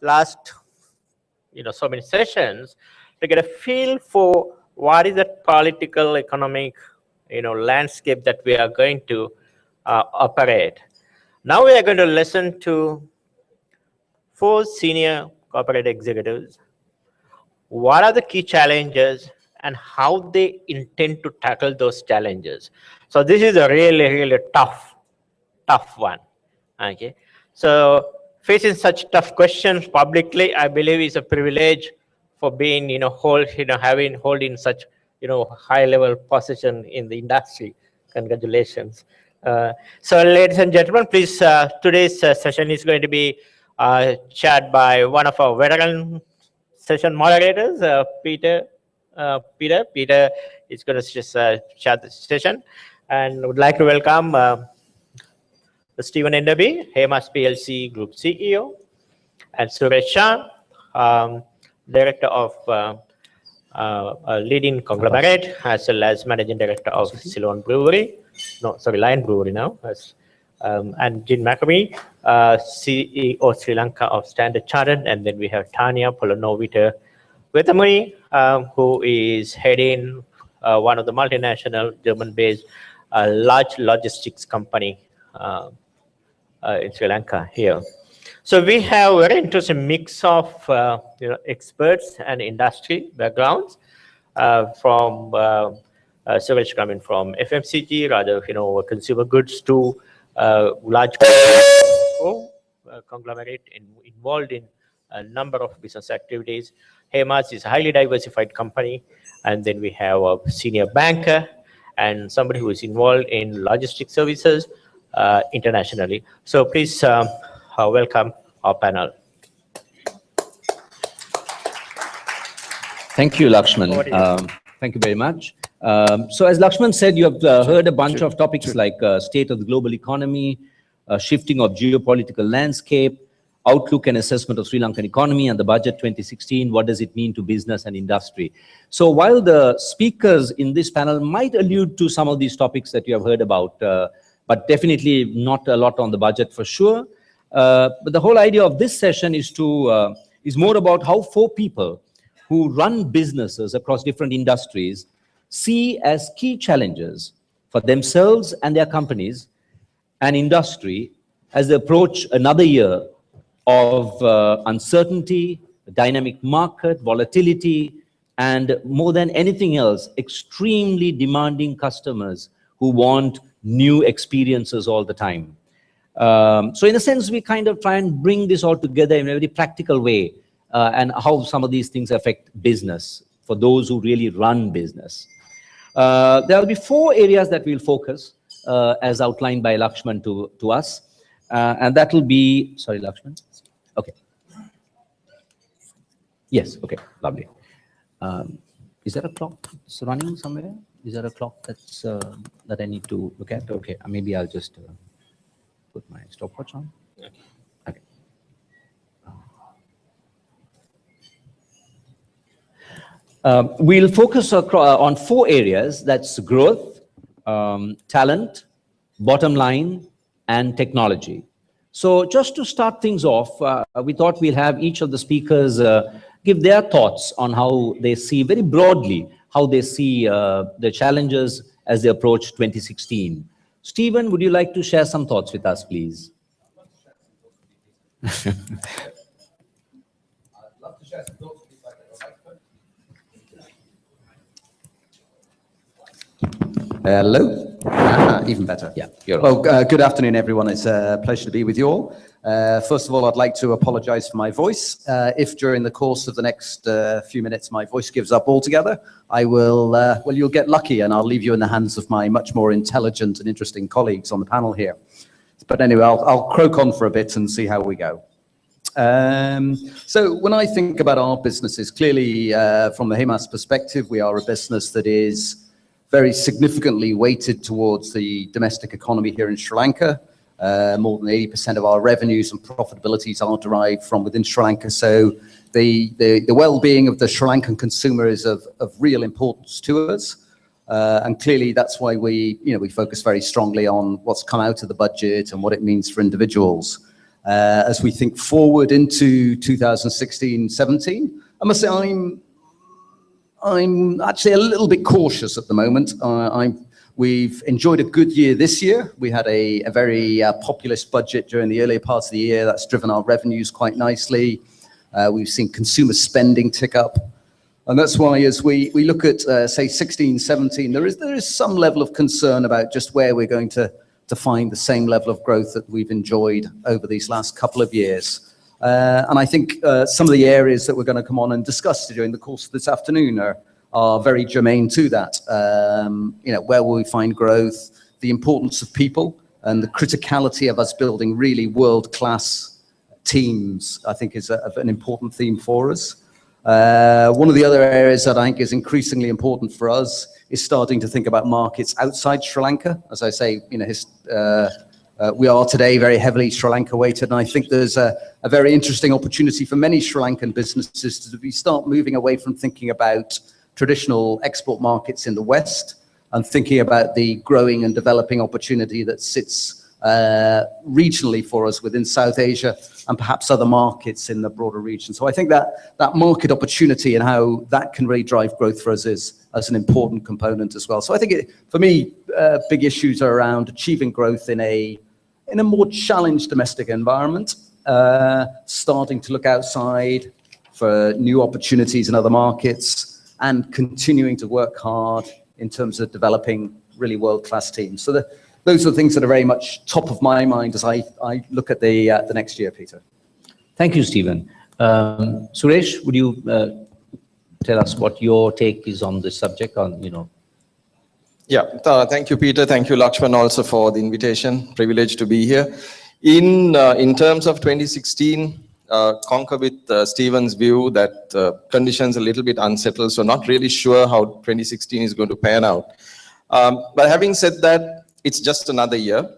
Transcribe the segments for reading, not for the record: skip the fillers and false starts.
last so many sessions to get a feel for what is the political economic landscape that we are going to operate. Now we are going to listen to 4 senior corporate executives. What are the key challenges and how they intend to tackle those challenges? So this is a really tough one. Okay, so facing such tough questions publicly, I believe, is a privilege for being holding such high level position in the industry. Congratulations. So ladies and gentlemen, please, today's session is going to be chaired by one of our veteran session moderators, Peter. Peter is going to just chair the session, and would like to welcome Stephen Enderby, Hemas PLC Group CEO, and Suresh Shah, Director of leading conglomerate, as well as Managing Director of Ceylon Brewery. Lion Brewery now. And Jin McAmee, CEO Sri Lanka of Standard Chartered, and then we have Tanya Polonovita Vetamuri, who is heading one of the multinational German-based large logistics company in Sri Lanka here. So we have a very interesting mix of experts and industry backgrounds, from Suresh coming from FMCG, rather consumer goods, to large conglomerate involved in a number of business activities. Hemas is a highly diversified company, and then we have a senior banker and somebody who is involved in logistics services internationally. So please welcome our panel. Thank you, Lakshman. Thank you very much. So as Lakshman said, you have heard a bunch of topics like state of the global economy, shifting of geopolitical landscape, outlook and assessment of Sri Lankan economy, and the budget 2016. What does it mean to business and industry? So while the speakers in this panel might allude to some of these topics that you have heard about, but definitely not a lot on the budget for sure. But the whole idea of this session is more about how 4 people who run businesses across different industries see as key challenges for themselves and their companies and industry as they approach another year of uncertainty, dynamic market, volatility, and more than anything else, extremely demanding customers who want new experiences all the time. So in a sense, we kind of try and bring this all together in a very practical way, and how some of these things affect business for those who really run business. There will be 4 areas that we'll focus, as outlined by Lakshman to us. And that will be, sorry, Lakshman? Okay. Yes, okay, lovely. Is there a clock that's running somewhere? Is there a clock that's that I need to look at? Okay, maybe I'll just put my stopwatch on. Okay. We'll focus on 4 areas. That's growth, talent, bottom line, and technology. So just to start things off, we thought we'll have each of the speakers give their thoughts on how they see, very broadly, how they see the challenges as they approach 2016. Stephen, would you like to share some thoughts with us, please? I'd love to share some thoughts with you. Hello? Even better. Yeah. Well, good afternoon, everyone. It's a pleasure to be with you all. First of all, I'd like to apologize for my voice. If during the course of the next few minutes my voice gives up altogether, I will, well, you'll get lucky and I'll leave you in the hands of my much more intelligent and interesting colleagues on the panel here. But anyway, I'll croak on for a bit and see how we go. So when I think about our businesses, clearly from the Hemas perspective, we are a business that is very significantly weighted towards the domestic economy here in Sri Lanka. More than 80% of our revenues and profitabilities are derived from within Sri Lanka. So the well-being of the Sri Lankan consumer is of real importance to us. And clearly that's why we focus very strongly on what's come out of the budget and what it means for individuals. as we think forward into 2016-17. I must say I'm actually a little bit cautious at the moment. We've enjoyed a good year this year. We had a very populist budget during the earlier parts of the year. That's driven our revenues quite nicely. We've seen consumer spending tick up. And that's why as we look at, say, 16-17, there is some level of concern about just where we're going to find the same level of growth that we've enjoyed over these last couple of years. And I think some of the areas that we're going to come on and discuss during the course of this afternoon are very germane to that. Where will we find growth, the importance of people, and the criticality of us building really world-class teams, I think is an important theme for us. One of the other areas that I think is increasingly important for us is starting to think about markets outside Sri Lanka. As I say, we are today very heavily Sri Lanka weighted, and I think there's a very interesting opportunity for many Sri Lankan businesses to start moving away from thinking about traditional export markets in the West and thinking about the growing and developing opportunity that sits regionally for us within South Asia and perhaps other markets in the broader region. So I think that market opportunity and how that can really drive growth for us is as an important component as well. So I think for me, big issues are around achieving growth in a more challenged domestic environment, starting to look outside for new opportunities in other markets, and continuing to work hard in terms of developing really world-class teams. So those are the things that are very much top of my mind as I look at the next year, Peter. Thank you, Stephen. Suresh, would you tell us what your take is on this subject? Thank you, Peter. Thank you, Lakshman, also for the invitation. Privileged to be here. In terms of 2016, concur with Stephen's view that conditions are a little bit unsettled, so not really sure how 2016 is going to pan out. But having said that, it's just another year.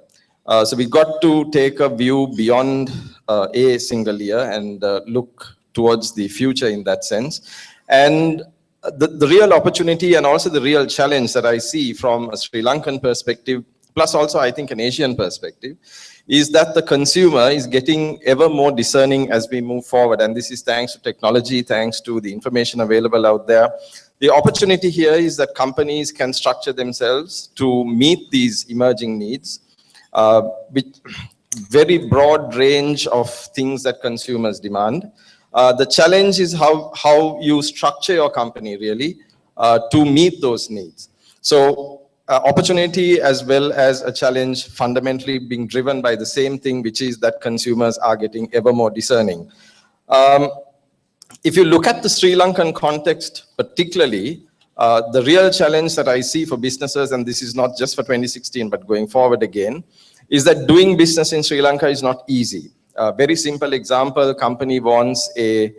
So we got to take a view beyond a single year and look towards the future in that sense. And the real opportunity and also the real challenge that I see from a Sri Lankan perspective, plus also I think an Asian perspective, is that the consumer is getting ever more discerning as we move forward. And this is thanks to technology, thanks to the information available out there. The opportunity here is that companies can structure themselves to meet these emerging needs with very broad range of things that consumers demand. The challenge is how you structure your company really to meet those needs. So opportunity as well as a challenge fundamentally being driven by the same thing, which is that consumers are getting ever more discerning. If you look at the Sri Lankan context particularly, the real challenge that I see for businesses, and this is not just for 2016 but going forward again, is that doing business in Sri Lanka is not easy. Very simple example, company wants a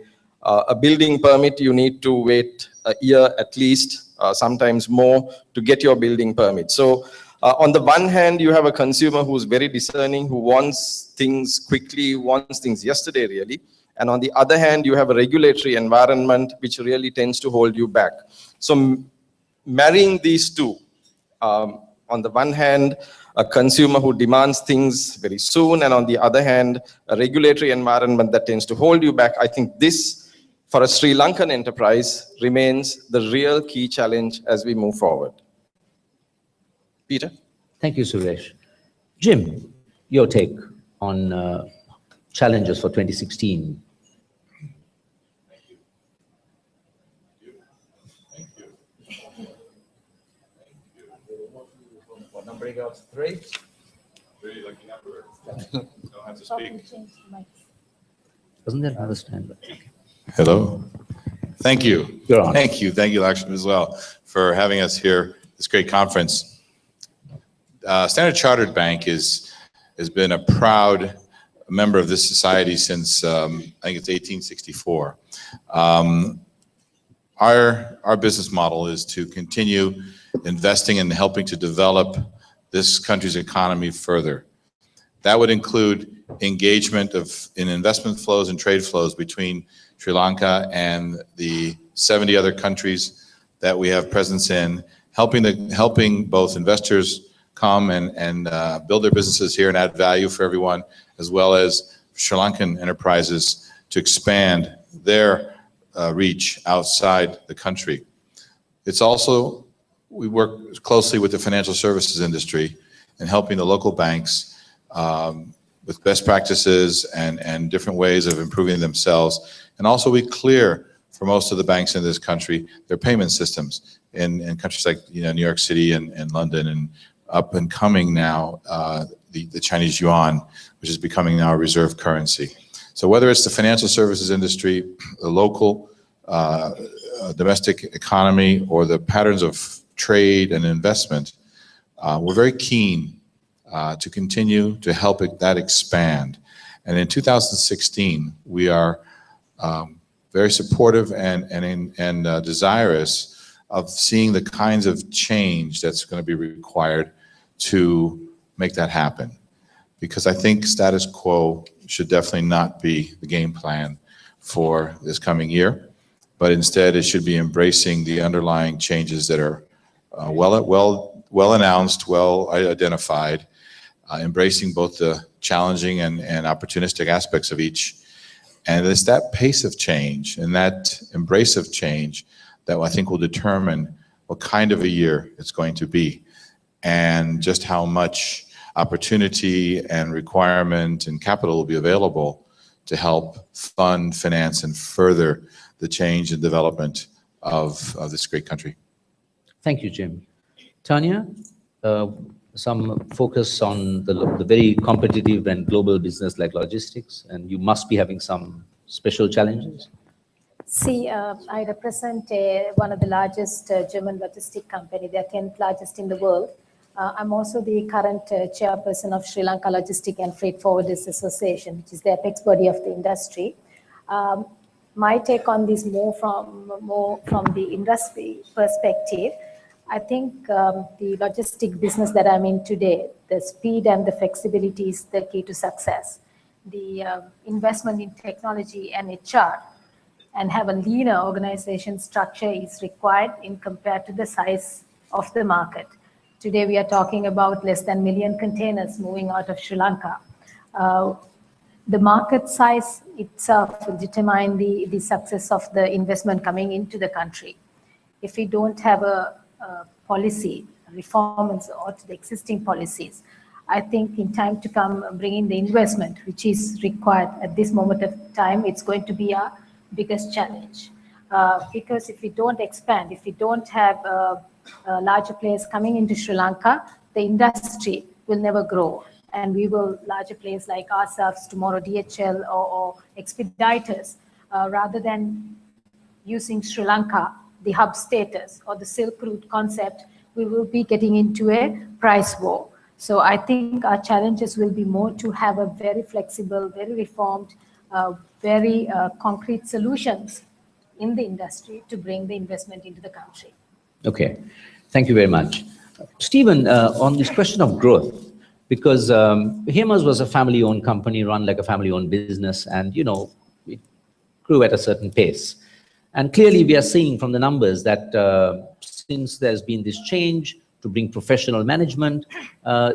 building permit, you need to wait a year at least, sometimes more, to get your building permit. So on the one hand, you have a consumer who's very discerning, who wants things quickly, wants things yesterday really. And on the other hand, you have a regulatory environment which really tends to hold you back. So marrying these two, on the one hand, a consumer who demands things very soon, and on the other hand, a regulatory environment that tends to hold you back, I think this, for a Sri Lankan enterprise, remains the real key challenge as we move forward. Peter? Thank you, Suresh. Jim, your take on challenges for 2016. What number you got? 3? Really lucky number. Don't have to speak. Doesn't that understand? Okay. Hello. Thank you. You're on. Thank you, Lakshman, as well, for having us here, this great conference. Standard Chartered Bank has been a proud member of this society since, I think it's 1864. Our business model is to continue investing and helping to develop this country's economy further. That would include engagement in investment flows and trade flows between Sri Lanka and the 70 other countries that we have presence in, helping both investors come and build their businesses here and add value for everyone, as well as Sri Lankan enterprises to expand their reach outside the country. It's also, we work closely with the financial services industry in helping the local banks with best practices and different ways of improving themselves. And also we clear for most of the banks in this country their payment systems in countries like New York City and London, and up and coming now the Chinese yuan, which is becoming now a reserve currency. So whether it's the financial services industry, the local domestic economy, or the patterns of trade and investment, we're very keen to continue to help that expand. And in 2016, we are very supportive and desirous of seeing the kinds of change that's going to be required to make that happen. Because I think status quo should definitely not be the game plan for this coming year, but instead it should be embracing the underlying changes that are well announced, well identified, embracing both the challenging and opportunistic aspects of each. And it's that pace of change and that embrace of change that I think will determine what kind of a year it's going to be, and just how much opportunity and requirement and capital will be available to help fund, finance, and further the change and development of this great country. Thank you, Jim. Tanya, some focus on the very competitive and global business like logistics, and you must be having some special challenges. See, I represent one of the largest German logistic company. They're 10th largest in the world. I'm also the current chairperson of Sri Lanka Logistic and Freight Forwarders Association, which is the apex body of the industry. My take on this more from the industry perspective. I think the logistic business that I'm in today, the speed and the flexibility is the key to success. The investment in technology and HR and have a leaner organization structure is required in compared to the size of the market. Today we are talking about less than 1 million containers moving out of Sri Lanka. The market size itself will determine the success of the investment coming into the country. If we don't have a policy, reforms or to the existing policies, I think in time to come, bringing the investment, which is required at this moment of time, it's going to be our biggest challenge. Because if we don't expand, if we don't have larger players coming into Sri Lanka, the industry will never grow. And we will, larger players like ourselves, tomorrow DHL or Expeditors, rather than using Sri Lanka, the hub status or the Silk Route concept, we will be getting into a price war. So I think our challenges will be more to have a very flexible, very reformed, very concrete solutions in the industry to bring the investment into the country. Okay, thank you very much. Stephen, on this question of growth, because Hemas was a family-owned company run like a family-owned business, and it grew at a certain pace. And clearly we are seeing from the numbers that since there's been this change to bring professional management,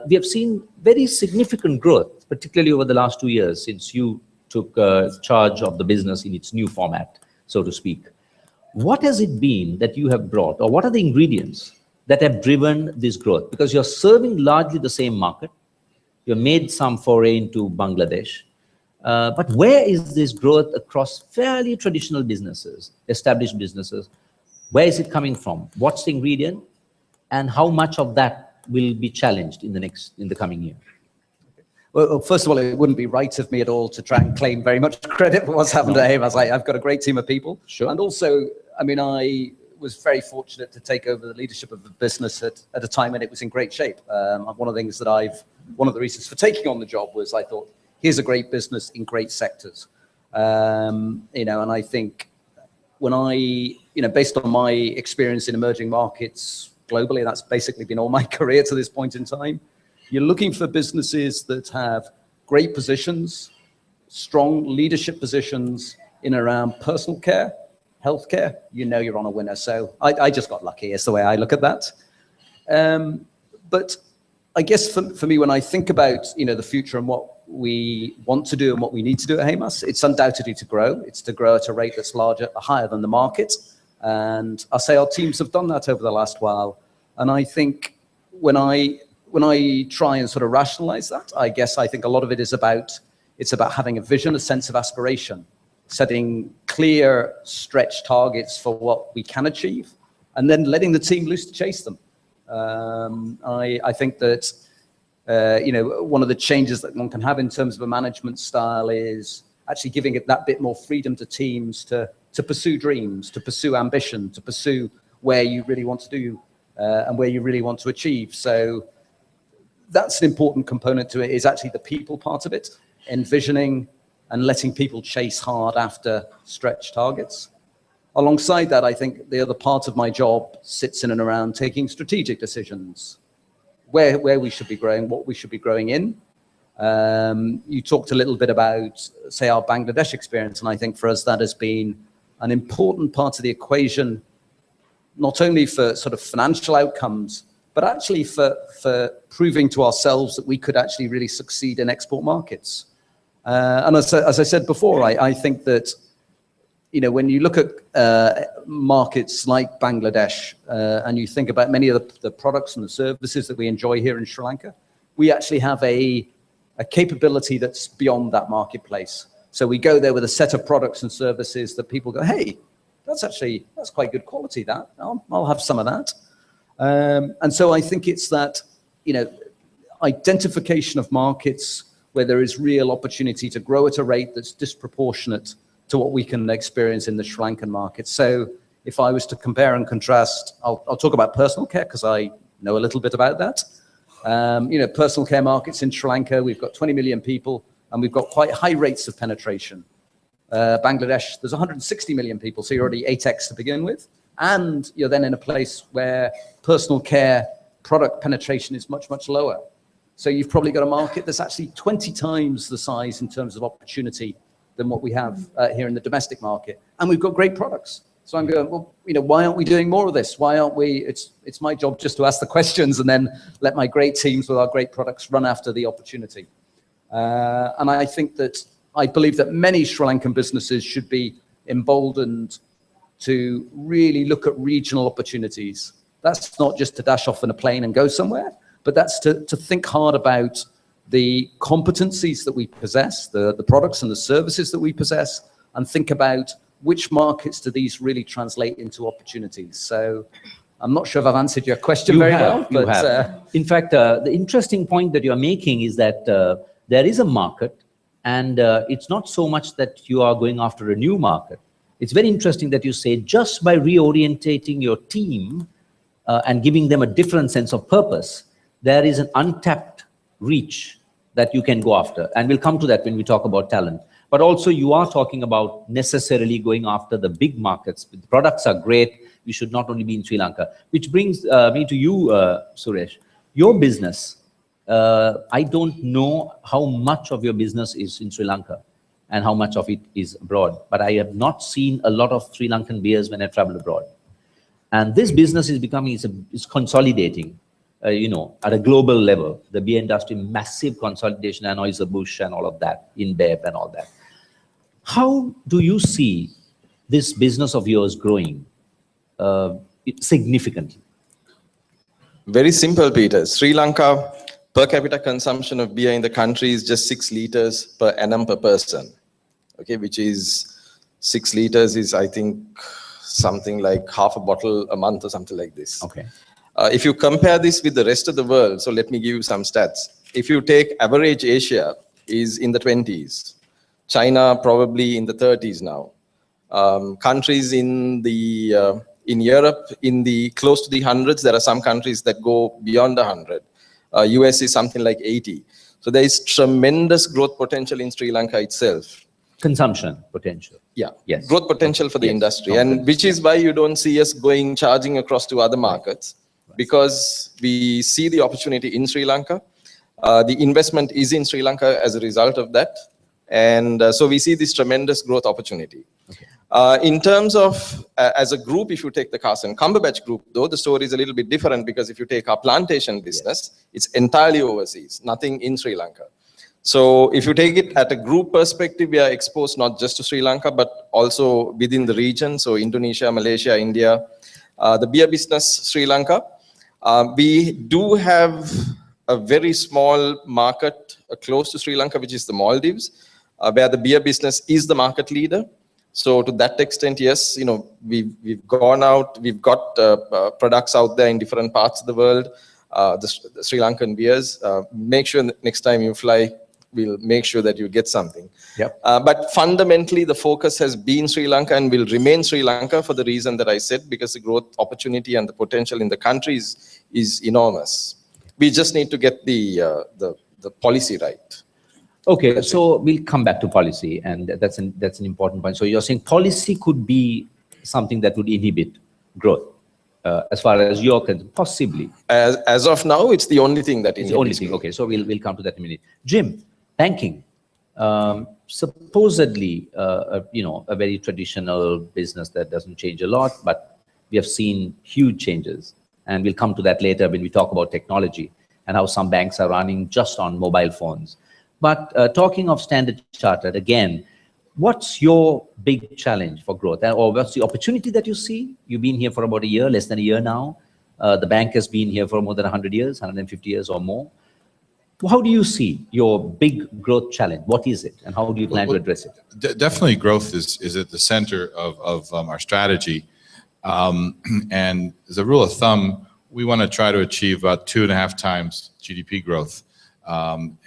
we have seen very significant growth, particularly over the last 2 years since you took charge of the business in its new format, so to speak. What has it been that you have brought, or what are the ingredients that have driven this growth? Because you're serving largely the same market. You've made some foray into Bangladesh. But where is this growth across fairly traditional businesses, established businesses? Where is it coming from? What's the ingredient? And how much of that will be challenged in the coming year? Well, first of all, it wouldn't be right of me at all to try and claim very much credit for what's happened to Hemas. I've got a great team of people. Sure. And also, I mean, I was very fortunate to take over the leadership of the business at a time when it was in great shape. One of the things that one of the reasons for taking on the job was I thought, here's a great business in great sectors. And I think when based on my experience in emerging markets globally, that's basically been all my career to this point in time. You're looking for businesses that have great positions, strong leadership positions in around personal care, healthcare. You're on a winner. So I just got lucky is the way I look at that. But I guess for me, when I think about, the future and what we want to do and what we need to do at Hemas, it's undoubtedly to grow. It's to grow at a rate that's higher than the market. And I'll say our teams have done that over the last while. And I think when I try and sort of rationalize that, I think a lot of it is about having a vision, a sense of aspiration, setting clear stretch targets for what we can achieve, and then letting the team loose to chase them. I think that, one of the changes that one can have in terms of a management style is actually giving it that bit more freedom to teams to pursue dreams, to pursue ambition, to pursue where you really want to do and where you really want to achieve. So that's an important component to it, is actually the people part of it, envisioning and letting people chase hard after stretch targets. Alongside that, I think the other part of my job sits in and around taking strategic decisions, where we should be growing, what we should be growing in. You talked a little bit about, say, our Bangladesh experience, and I think for us that has been an important part of the equation, not only for sort of financial outcomes, but actually for proving to ourselves that we could actually really succeed in export markets. And as I said before, I think that, when you look at markets like Bangladesh and you think about many of the products and the services that we enjoy here in Sri Lanka, we actually have a capability that's beyond that marketplace. So we go there with a set of products and services that people go, hey, that's quite good quality, that. I'll have some of that. And so I think it's that, identification of markets where there is real opportunity to grow at a rate that's disproportionate to what we can experience in the Sri Lankan market. So if I was to compare and contrast, I'll talk about personal care because I know a little bit about that. Personal care markets in Sri Lanka, we've got 20 million people and we've got quite high rates of penetration. Bangladesh, there's 160 million people, so you're already 8x to begin with. And you're then in a place where personal care product penetration is much, much lower. So you've probably got a market that's actually 20 times the size in terms of opportunity than what we have here in the domestic market. And we've got great products. So I'm going, well, why aren't we doing more of this? Why aren't we? It's my job just to ask the questions and then let my great teams with our great products run after the opportunity. And I think that, I believe that many Sri Lankan businesses should be emboldened to really look at regional opportunities. That's not just to dash off in a plane and go somewhere, but that's to think hard about the competencies that we possess, the products and the services that we possess, and think about which markets do these really translate into opportunities. So I'm not sure if I've answered your question very well. You have. In fact, the interesting point that you're making is that there is a market, and it's not so much that you are going after a new market. It's very interesting that you say just by reorientating your team and giving them a different sense of purpose, there is an untapped reach that you can go after. And we'll come to that when we talk about talent. But also you are talking about necessarily going after the big markets. The products are great. We should not only be in Sri Lanka. Which brings me to you, Suresh. Your business, I don't know how much of your business is in Sri Lanka and how much of it is abroad. But I have not seen a lot of Sri Lankan beers when I travel abroad. And this business is becoming, is consolidating. At a global level, the beer industry, massive consolidation, Anheuser-Busch and all of that, InBev and all that. How do you see this business of yours growing significantly? Very simple, Peter. Sri Lanka, per capita consumption of beer in the country is just 6 liters per annum per person. Okay, which is 6 liters is, I think, something like half a bottle a month or something like this. Okay. If you compare this with the rest of the world, so let me give you some stats. If you take average Asia is in the 20s, China probably in the 30s now. Countries in Europe in the close to the hundreds. There are some countries that go beyond 100. US is something like 80. So there is tremendous growth potential in Sri Lanka itself. Consumption potential. Yeah, yes. Growth potential for the industry, and which is why you don't see us charging across to other markets. Because we see the opportunity in Sri Lanka. The investment is in Sri Lanka as a result of that. And so we see this tremendous growth opportunity. Okay. In terms of, as a group, if you take the Carson Cumberbatch group, though, the story is a little bit different, because if you take our plantation business, it's entirely overseas, nothing in Sri Lanka. So if you take it at a group perspective, we are exposed not just to Sri Lanka, but also within the region. So Indonesia, Malaysia, India, the beer business, Sri Lanka. We do have a very small market close to Sri Lanka, which is the Maldives, where the beer business is the market leader. So to that extent, yes, you know, we've gone out, we've got products out there in different parts of the world, the Sri Lankan beers. Make sure next time you fly, we'll make sure that you get something. Yep. But fundamentally, the focus has been Sri Lanka and will remain Sri Lanka for the reason that I said, because the growth opportunity and the potential in the country is enormous. We just need to get the policy right. Okay, so we'll come back to policy, and that's an important point. So you're saying policy could be something that would inhibit growth, as far as you're concerned, possibly. As of now, it's the only thing that It's the only thing. Okay, so we'll come to that in a minute. Jim, banking, supposedly, you know, a very traditional business that doesn't change a lot, but we have seen huge changes, and we'll come to that later when we talk about technology and how some banks are running just on mobile phones. But talking of Standard Chartered, again, what's your big challenge for growth? Or what's the opportunity that you see? You've been here for about a year, less than a year now. The bank has been here for more than 100 years, 150 years or more. How do you see your big growth challenge? What is it, and how do you plan to address it? Definitely growth is at the center of our strategy. And as a rule of thumb, we want to try to achieve about 2.5 times GDP growth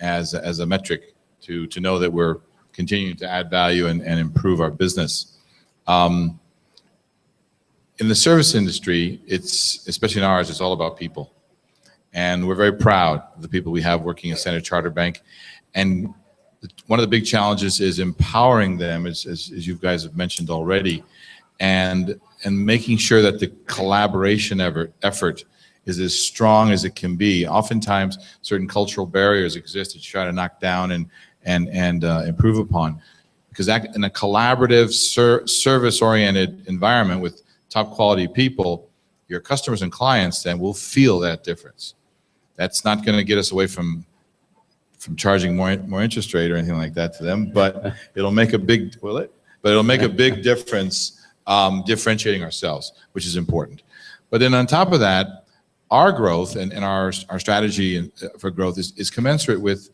as a metric to know that we're continuing to add value and improve our business. In the service industry, especially in ours, it's all about people. And we're very proud of the people we have working at Standard Chartered Bank. And one of the big challenges is empowering them, as you guys have mentioned already, and making sure that the collaboration effort is as strong as it can be. Oftentimes, certain cultural barriers exist that you try to knock down and improve upon. Because that, in a collaborative, service-oriented environment with top quality people, your customers and clients then will feel that difference. That's not going to get us away from charging more interest rate or anything like that to them, but it'll make a big, But it'll make a big difference differentiating ourselves, which is important. But then on top of that, our growth and our strategy for growth is commensurate with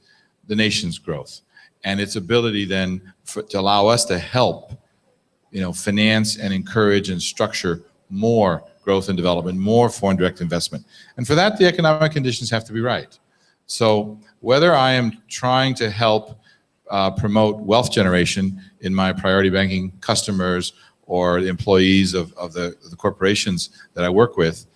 the nation's growth and its ability then to allow us to help, you know, finance and encourage and structure more growth and development, more foreign direct investment. And for that, the economic conditions have to be right. So whether I am trying to help promote wealth generation in my priority banking customers or the employees of the corporations that I work with,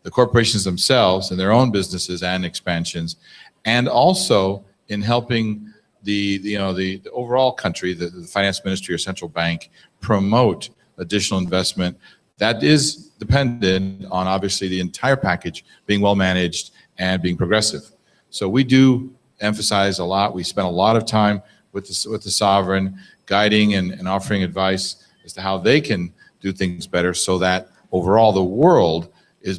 the corporations themselves and their own businesses and expansions, and also in helping the overall country, the finance ministry or central bank, promote additional investment, that is dependent on obviously the entire package being well managed and being progressive. So we do emphasize a lot. We spend a lot of time with the sovereign, guiding and offering advice as to how they can do things better, so that overall the world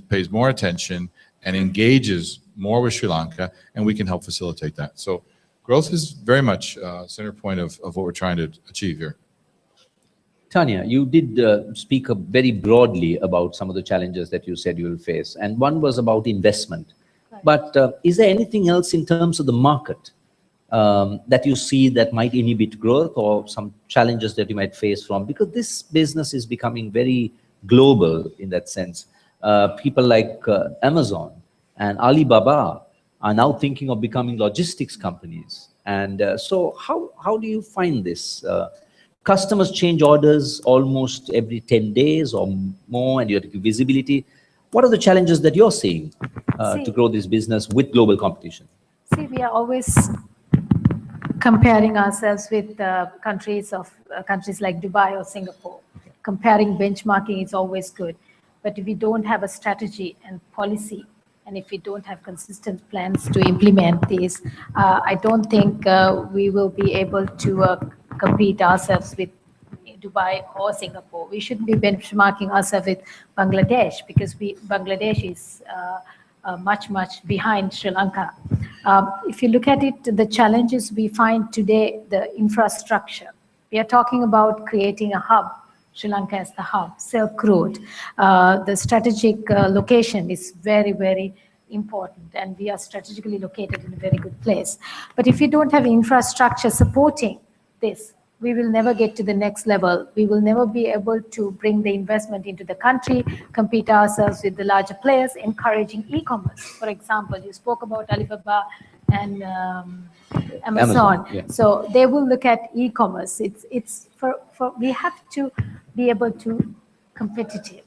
pays more attention and engages more with Sri Lanka, and we can help facilitate that. So growth is very much center point of what we're trying to achieve here. Tanya, you did speak very broadly about some of the challenges that you said you will face, and one was about investment. Right. But is there anything else in terms of the market that you see that might inhibit growth, or some challenges that you might face from? Because this business is becoming very global in that sense. People like Amazon and Alibaba are now thinking of becoming logistics companies. And so how do you find this? Customers change orders almost every 10 days or more, and you have to give visibility. What are the challenges that you're seeing to grow this business with global competition? See, we are always comparing ourselves with countries like Dubai or Singapore. Okay. Comparing, benchmarking is always good. But if we don't have a strategy and policy And if we don't have consistent plans to implement these, I don't think we will be able to compete ourselves with Dubai or Singapore. We shouldn't be benchmarking ourselves with Bangladesh, because Bangladesh is much behind Sri Lanka. If you look at it, the challenges we find today, the infrastructure. We are talking about creating a hub, Sri Lanka as the hub, Silk Road. The strategic location is very important, and we are strategically located in a very good place. But if you don't have infrastructure supporting this, we will never get to the next level. We will never be able to bring the investment into the country, compete ourselves with the larger players, encouraging e-commerce. For example, you spoke about Alibaba and Amazon. Yeah. So they will look at e-commerce. It's we have to be able to competitive.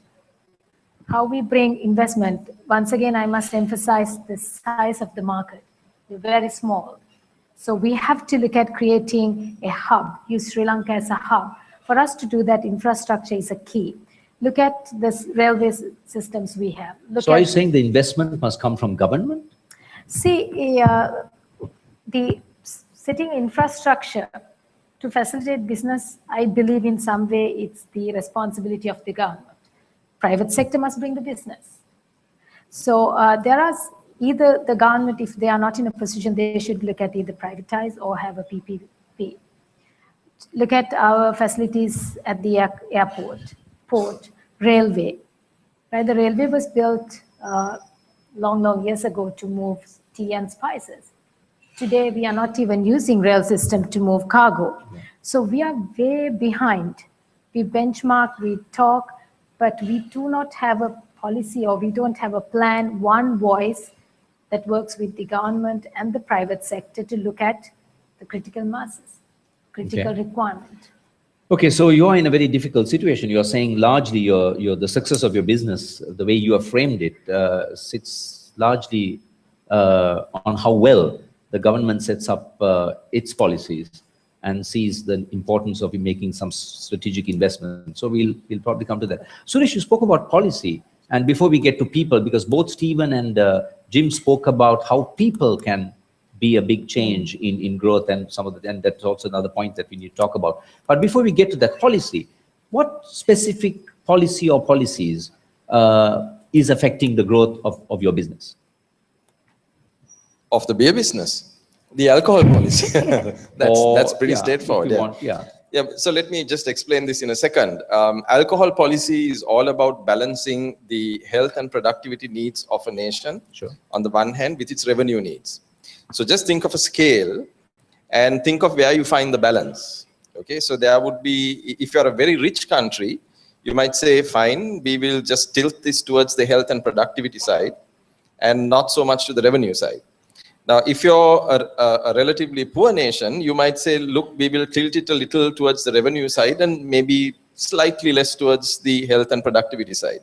How we bring investment. Once again, I must emphasize the size of the market. We're very small. So we have to look at creating a hub, use Sri Lanka as a hub. For us to do that, infrastructure is a key. Look at the railway systems we have. So are you saying the investment must come from government? See, the setting infrastructure to facilitate business, I believe in some way it's the responsibility of the government. Private sector must bring the business. So there are either the government, if they are not in a position, they should look at either privatize or have a PPP. Look at our facilities at the airport, port, railway. Right? The railway was built long years ago to move tea and spices. Today, we are not even using rail system to move cargo. Yeah. So we are way behind. We benchmark, we talk, but we do not have a policy, or we don't have a plan, one voice that works with the government and the private sector to look at the critical masses, critical requirement. Okay, so you are in a very difficult situation. You are saying largely the success of your business, the way you have framed it, sits largely on how well the government sets up its policies and sees the importance of making some strategic investment. So we'll probably come to that. Suresh, you spoke about policy. And before we get to people, because both Stephen and Jim spoke about how people can be a big change in growth, and and that's also another point that we need to talk about. But before we get to that policy, what specific policy or policies is affecting the growth of your business? Of the beer business, the alcohol policy. that's pretty straightforward. Yeah, so let me just explain this in a second. Alcohol policy is all about balancing the health and productivity needs of a nation, on the one hand, with its revenue needs. So just think of a scale and think of where you find the balance. Okay, so there would be, if you're a very rich country, you might say, fine, we will just tilt this towards the health and productivity side and not so much to the revenue side. Now, if you're a relatively poor nation, you might say, look, we will tilt it a little towards the revenue side and maybe slightly less towards the health and productivity side.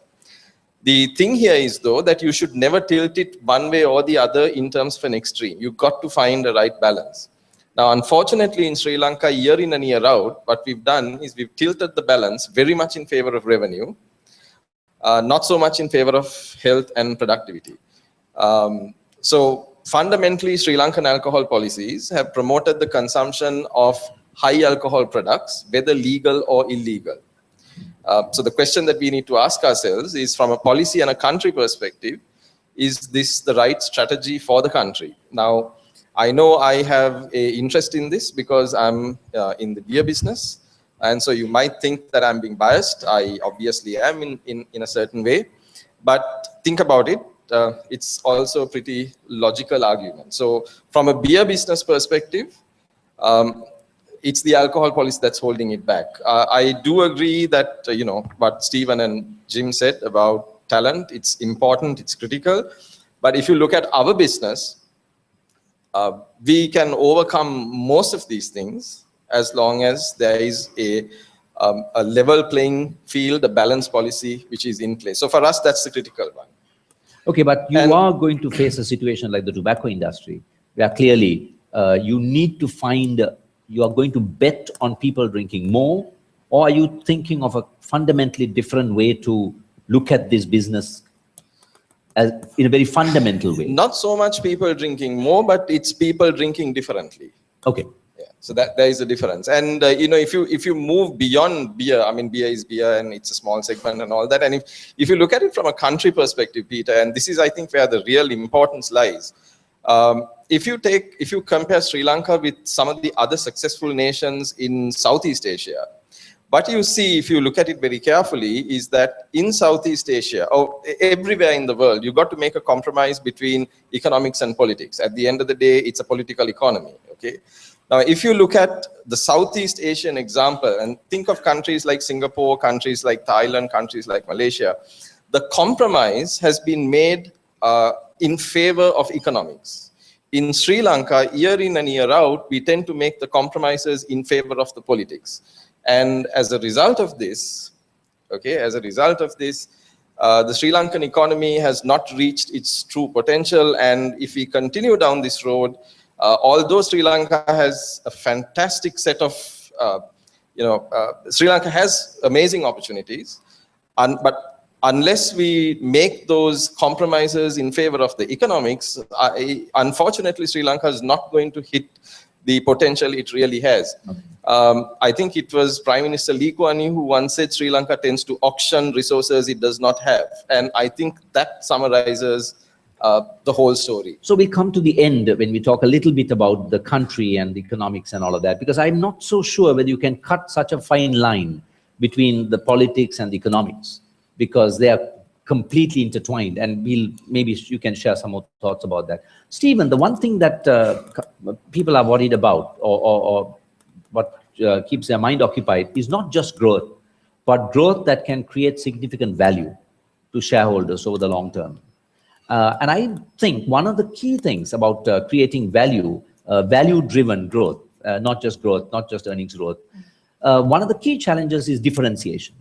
The thing here is, though, that you should never tilt it one way or the other in terms of an extreme. You've got to find the right balance. Now, unfortunately, in Sri Lanka, year in and year out, what we've done is we've tilted the balance very much in favor of revenue, not so much in favor of health and productivity. So fundamentally, Sri Lankan alcohol policies have promoted the consumption of high alcohol products, whether legal or illegal. So the question that we need to ask ourselves is, from a policy and a country perspective, is this the right strategy for the country? Now, I know I have an interest in this because I'm in the beer business. And so you might think that I'm being biased. I obviously am in a certain way. But think about it. It's also a pretty logical argument. So from a beer business perspective, it's the alcohol policy that's holding it back. I do agree that, what Stephen and Jim said about talent, it's important, it's critical. But if you look at our business, we can overcome most of these things as long as there is a level playing field, a balanced policy which is in place. So for us, that's the critical one. Okay, but you are going to face a situation like the tobacco industry, where clearly you need to find, you are going to bet on people drinking more, or are you thinking of a fundamentally different way to look at this business? as, in a very fundamental way? Not so much people drinking more, but it's people drinking differently. Okay. Yeah, so that there is a difference. And you know, if you move beyond beer, I mean, beer is beer and it's a small segment and all that. And if you look at it from a country perspective, Peter, and this is, I think, where the real importance lies. If you compare Sri Lanka with some of the other successful nations in Southeast Asia, what you see, if you look at it very carefully, is that in Southeast Asia, or everywhere in the world, you've got to make a compromise between economics and politics. At the end of the day, it's a political economy, okay? Now, if you look at the Southeast Asian example, and think of countries like Singapore, countries like Thailand, countries like Malaysia, the compromise has been made in favor of economics. In Sri Lanka, year in and year out, we tend to make the compromises in favor of the politics. And as a result of this, okay, the Sri Lankan economy has not reached its true potential. And if we continue down this road, although Sri Lanka has a fantastic set of, Sri Lanka has amazing opportunities, but unless we make those compromises in favor of the economics, unfortunately, Sri Lanka is not going to hit the potential it really has. Okay. I think it was Prime Minister Lee Kuan Yew who once said Sri Lanka tends to auction resources it does not have. And I think that summarizes the whole story. So we come to the end when we talk a little bit about the country and the economics and all of that, because I'm not so sure whether you can cut such a fine line between the politics and the economics, because they are completely intertwined, and maybe you can share some more thoughts about that. Stephen, the one thing that people are worried about, or what keeps their mind occupied, is not just growth, but growth that can create significant value to shareholders over the long term. And I think one of the key things about creating value, value-driven growth, not just earnings growth, one of the key challenges is differentiation.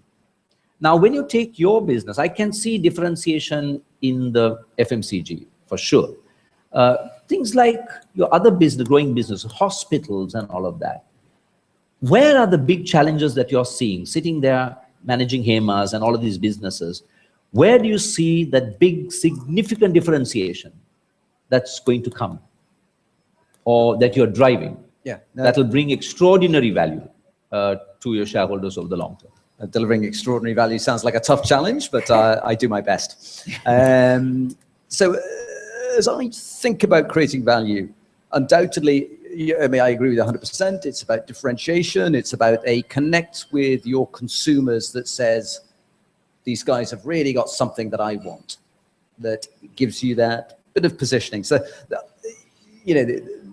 Now, when you take your business, I can see differentiation in the FMCG, for sure. Things like your other business, growing business, hospitals and all of that. Where are the big challenges that you're seeing, sitting there, managing HEMAs and all of these businesses? Where do you see that big, significant differentiation that's going to come, or that you're driving? Yeah, that will bring extraordinary value to your shareholders over the long term. Delivering extraordinary value sounds like a tough challenge, but I do my best. So as I think about creating value, undoubtedly, I mean, I agree with you 100%. It's about differentiation. It's about a connect with your consumers that says, these guys have really got something that I want, that gives you that bit of positioning. So,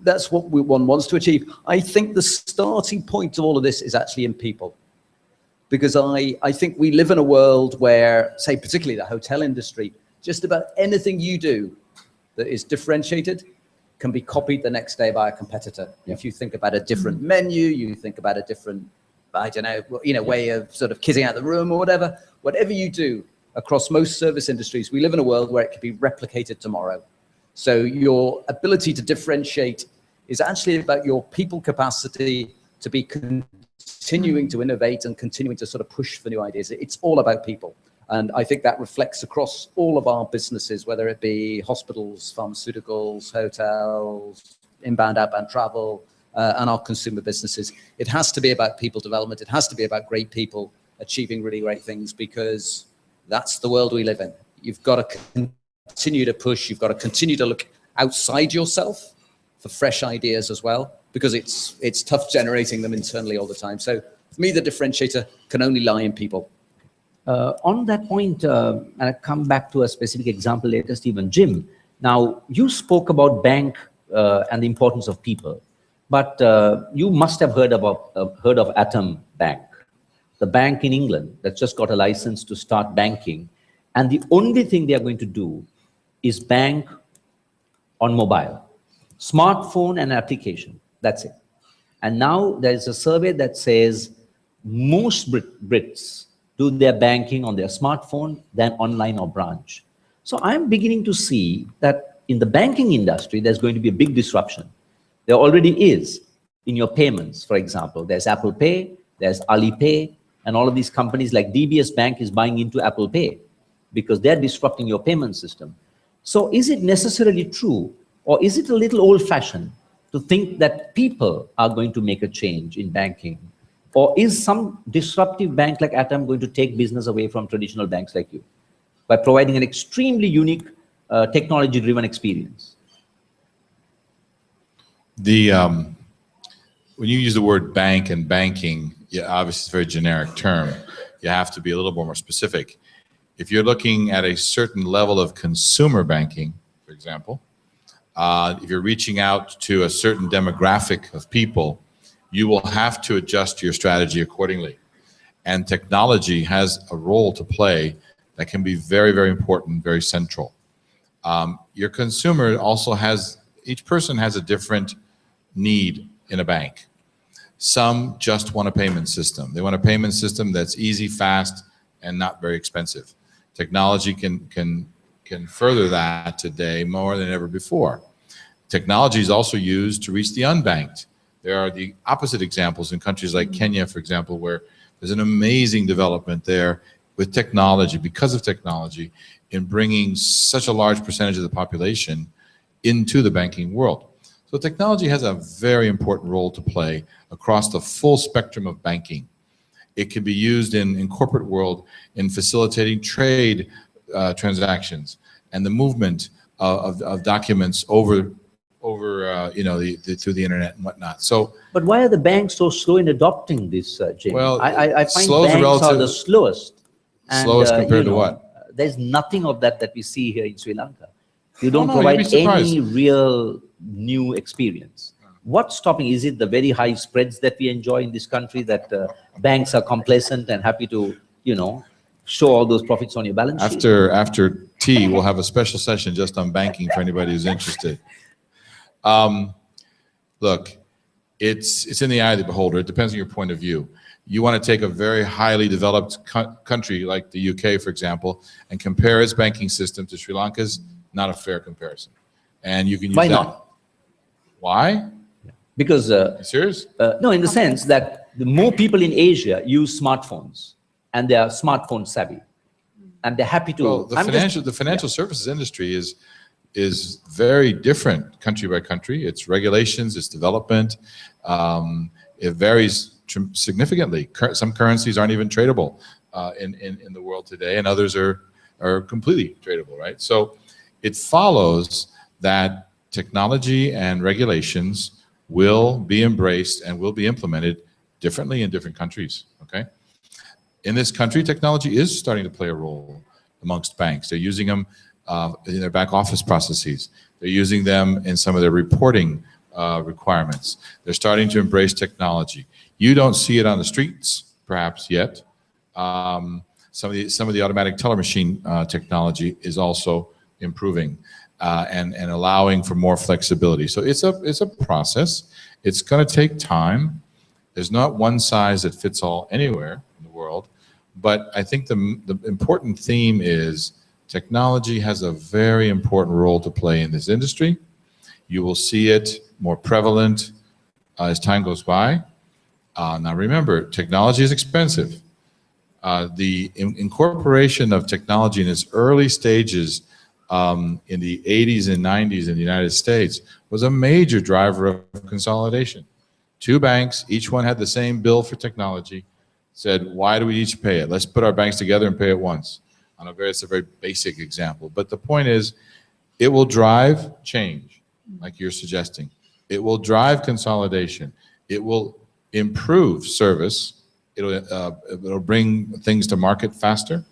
that's what one wants to achieve. I think the starting point of all of this is actually in people. Because I think we live in a world where, say, particularly the hotel industry, just about anything you do that is differentiated can be copied the next day by a competitor. Yeah. If you think about a different menu, you think about a different, I don't know, way of sort of kitting out the room or whatever you do across most service industries, we live in a world where it can be replicated tomorrow. So your ability to differentiate is actually about your people capacity to be continuing to innovate and continuing to sort of push for new ideas. It's all about people. And I think that reflects across all of our businesses, whether it be hospitals, pharmaceuticals, hotels, inbound, outbound travel, and our consumer businesses. It has to be about people development. It has to be about great people achieving really great things, because that's the world we live in. You've got to continue to push. You've got to continue to look outside yourself for fresh ideas as well, because it's tough generating them internally all the time. So for me, the differentiator can only lie in people. On that point, and I'll come back to a specific example later, Stephen. Jim, now you spoke about bank and the importance of people, but you must have heard of Atom Bank, the bank in England that's just got a license to start banking. And the only thing they are going to do is bank on mobile, smartphone and application. That's it. And now there's a survey that says most Brits do their banking on their smartphone than online or branch. So I'm beginning to see that in the banking industry, there's going to be a big disruption. There already is in your payments, for example. There's Apple Pay, there's Alipay, and all of these companies like DBS Bank is buying into Apple Pay because they're disrupting your payment system. So is it necessarily true, or is it a little old-fashioned to think that people are going to make a change in banking? Or is some disruptive bank like Atom going to take business away from traditional banks like you by providing an extremely unique technology-driven experience? When you use the word bank and banking, yeah, obviously it's a very generic term. You have to be a little more specific. If you're looking at a certain level of consumer banking, for example, if you're reaching out to a certain demographic of people, you will have to adjust your strategy accordingly. And technology has a role to play that can be very, very important, very central. Your consumer also has, each person has a different need in a bank. Some just want a payment system. They want a payment system that's easy, fast, and not very expensive. Technology can further that today more than ever before. Technology is also used to reach the unbanked. There are the opposite examples in countries like Kenya, for example, where there's an amazing development there with technology, because of technology, in bringing such a large percentage of the population into the banking world. So technology has a very important role to play across the full spectrum of banking. It can be used in corporate world in facilitating trade transactions and the movement of documents over you know, through the internet and whatnot. So, but why are the banks so slow in adopting this, Jamie? Well, I find slow is banks are relative. the slowest. And, Slowest compared you to know, what? There's nothing of that we see here in Sri Lanka. You Oh, don't no, you'd be provide any surprised. real new experience. What's stopping? Is it the very high spreads that we enjoy in this country, that banks are complacent and happy to, you know, show all those profits on your balance sheet? After tea, we'll have a special session just on banking for anybody who's interested. Look, it's in the eye of the beholder. It depends on your point of view. You want to take a very highly developed country like the UK, for example, and compare its banking system to Sri Lanka's, not a fair comparison. And you can use Why that. not? Why? Because, You serious? no, in the sense that the more people in Asia use smartphones, and they are smartphone savvy, and they're happy to. Well, the financial services industry is very different country by country. It's regulations, it's development. It varies significantly. Some currencies aren't even tradable in the world today, and others are completely tradable, right? So it follows that technology and regulations will be embraced and will be implemented differently in different countries, okay? In this country, technology is starting to play a role amongst banks. They're using them in their back office processes. They're using them in some of their reporting requirements. They're starting to embrace technology. You don't see it on the streets, perhaps yet. Some of the automatic teller machine technology is also improving and allowing for more flexibility. So it's a process. It's going to take time. There's not one size that fits all anywhere in the world. But I think the important theme is technology has a very important role to play in this industry. You will see it more prevalent as time goes by. Now remember, technology is expensive. The incorporation of technology in its early stages in the 80s and 90s in the United States was a major driver of consolidation. Two banks, each one had the same bill for technology, said, why do we each pay it? Let's put our banks together and pay it once. It's a very basic example. But the point is, it will drive change, like you're suggesting. It will drive consolidation. It will improve service. It'll bring things to market faster.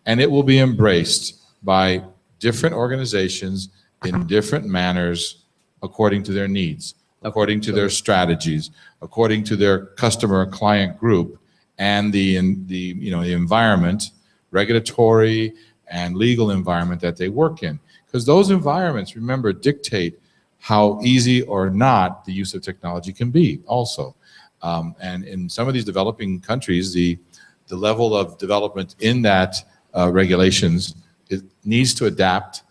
And it will be embraced by different organizations in different manners according to their needs, according to their strategies, according to their customer client group, and the environment, regulatory and legal environment that they work in. Because those environments, remember, dictate how easy or not the use of technology can be also. And in some of these developing countries, the level of development in that regulations, it needs to adapt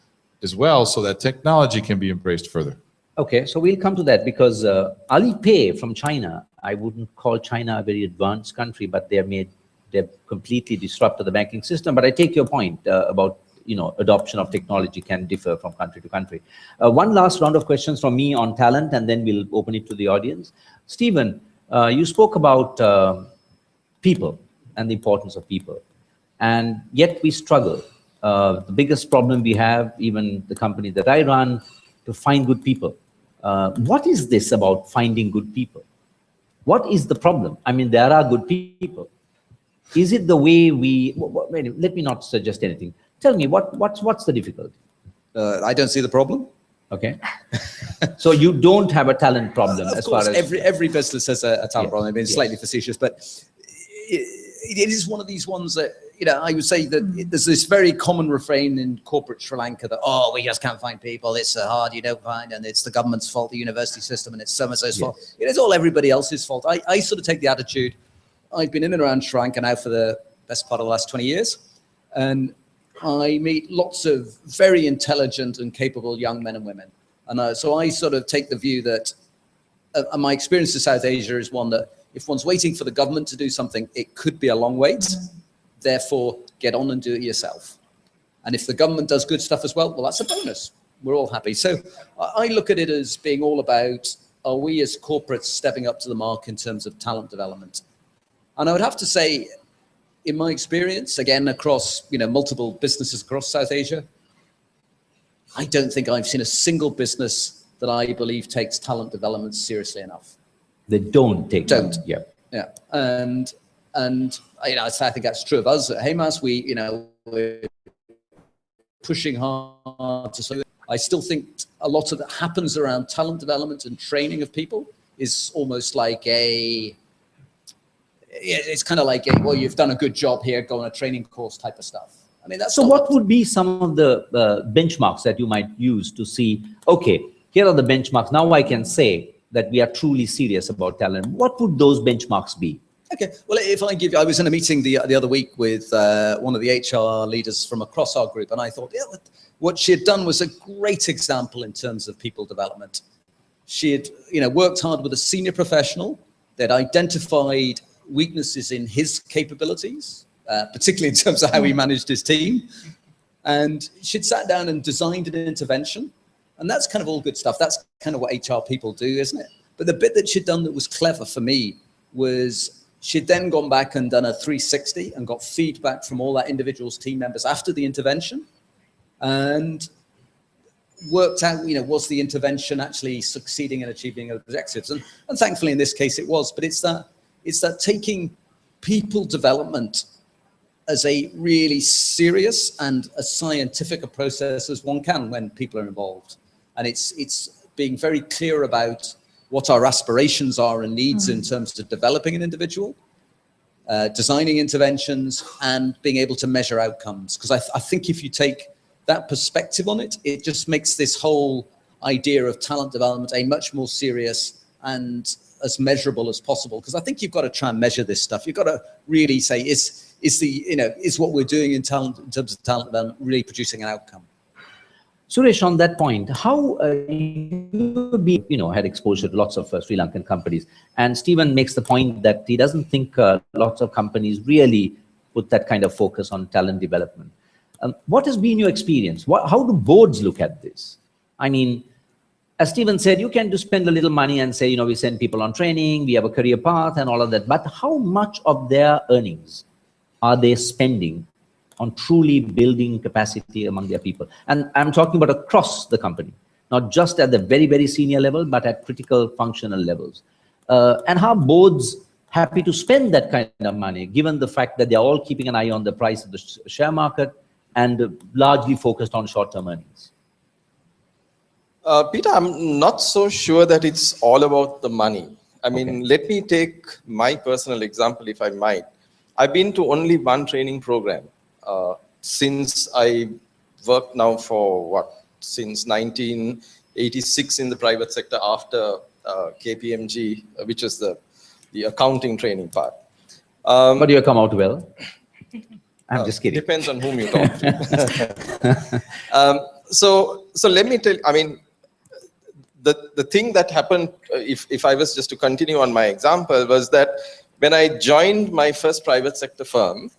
as well so that technology can be embraced further. Okay, so we'll come to that because Alipay from China, I wouldn't call China a very advanced country, but they've completely disrupted the banking system. But I take your point about, adoption of technology can differ from country to country. One last round of questions from me on talent, and then we'll open it to the audience. Stephen, you spoke about people and the importance of people, and yet we struggle. The biggest problem we have, even the company that I run, to find good people. What is this about finding good people? What is the problem? I mean, there are good people. Is it the way we, wait, let me not suggest anything. Tell me, what's the difficulty? I don't see the problem. Okay. So you don't have a talent problem Of as course, far as... every business has a talent Yes, problem. I mean, it's slightly facetious, but it is one of these ones that, I would say that there's this very common refrain in corporate Sri Lanka that, oh, we just can't find people. It's so hard, you don't find, and it's the government's fault, the university system, and it's so-and-so's fault. It's all everybody else's fault. I sort of take the attitude, I've been in and around Sri Lanka now for the best part of the last 20 years, and I meet lots of very intelligent and capable young men and women. And so I sort of take the view that my experience in South Asia is one that if one's waiting for the government to do something, it could be a long wait. Therefore, get on and do it yourself. And if the government does good stuff as well, that's a bonus. We're all happy. So I look at it as being all about, are we as corporates stepping up to the mark in terms of talent development? And I would have to say, in my experience, again, across multiple businesses across South Asia, I don't think I've seen a single business that I believe takes talent development seriously enough. They don't take Don't. Yeah. Yeah. And I think that's true of us at Hemas. We're pushing hard to. I still think a lot of that happens around talent development and training of people is almost like it's kind of like well, you've done a good job here, go on a training course type of stuff. I mean, that's. So what would be some of the benchmarks that you might use to see, okay, here are the benchmarks. Now I can say that we are truly serious about talent. What would those benchmarks be? Okay, well, if I give you, I was in a meeting the other week with one of the HR leaders from across our group, and I thought, yeah, what she had done was a great example in terms of people development. She had, worked hard with a senior professional that identified weaknesses in his capabilities, particularly in terms of how he managed his team. And she'd sat down and designed an intervention. And that's kind of all good stuff. That's kind of what HR people do, isn't it? But the bit that she'd done that was clever for me was she'd then gone back and done a 360 and got feedback from all that individual's team members after the intervention and worked out, was the intervention actually succeeding in achieving objectives? And thankfully in this case it was, but it's that taking people development as a really serious and a scientific a process as one can when people are involved. And it's being very clear about what our aspirations are and needs in terms of developing an individual, designing interventions, and being able to measure outcomes. Because I think if you take that perspective on it, it just makes this whole idea of talent development a much more serious and as measurable as possible. Because I think you've got to try and measure this stuff. You've got to really say, is what we're doing in terms of talent development really producing an outcome? Suresh, on that point, how you had exposure to lots of Sri Lankan companies, and Stephen makes the point that he doesn't think lots of companies really put that kind of focus on talent development. What has been your experience? How do boards look at this? I mean, as Stephen said, you can just spend a little money and say, we send people on training, we have a career path and all of that, but how much of their earnings are they spending on truly building capacity among their people? And I'm talking about across the company, not just at the very, very senior level, but at critical functional levels. And how boards happy to spend that kind of money, given the fact that they're all keeping an eye on the price of the share market and largely focused on short-term earnings? Peter, I'm not so sure that it's all about the money. I mean, let me take my personal example, if I might. I've been to only one training program since I worked now for since 1986 in the private sector after KPMG, which is the accounting training part. But you come out well. I'm just kidding. Depends on whom you talk to. So let me tell you, I mean, the thing that happened, if I was just to continue on my example, was that when I joined my first private sector firm,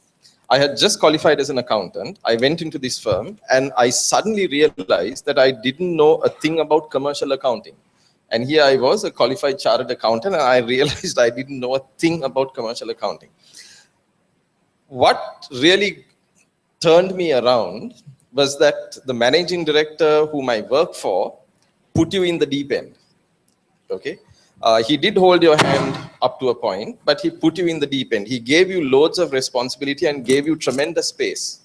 I had just qualified as an accountant. I went into this firm and I suddenly realized that I didn't know a thing about commercial accounting. And here I was, a qualified chartered accountant, and I realized I didn't know a thing about commercial accounting. What really turned me around was that the managing director whom I work for put you in the deep end. Okay, he did hold your hand up to a point, but he put you in the deep end. He gave you loads of responsibility and gave you tremendous space.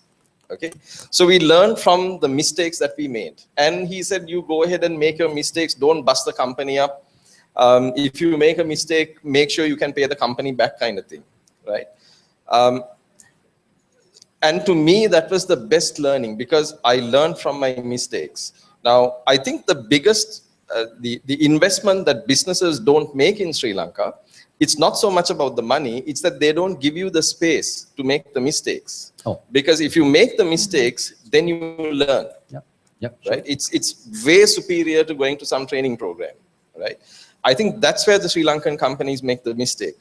Okay, so we learned from the mistakes that we made. And he said, you go ahead and make your mistakes, don't bust the company up. If you make a mistake, make sure you can pay the company back, kind of thing, right? And to me, that was the best learning, because I learned from my mistakes. Now, I think the biggest, the investment that businesses don't make in Sri Lanka, it's not so much about the money, it's that they don't give you the space to make the mistakes. Oh. Because if you make the mistakes, then you learn. Yep. Right? It's way superior to going to some training program, right? I think that's where the Sri Lankan companies make the mistake.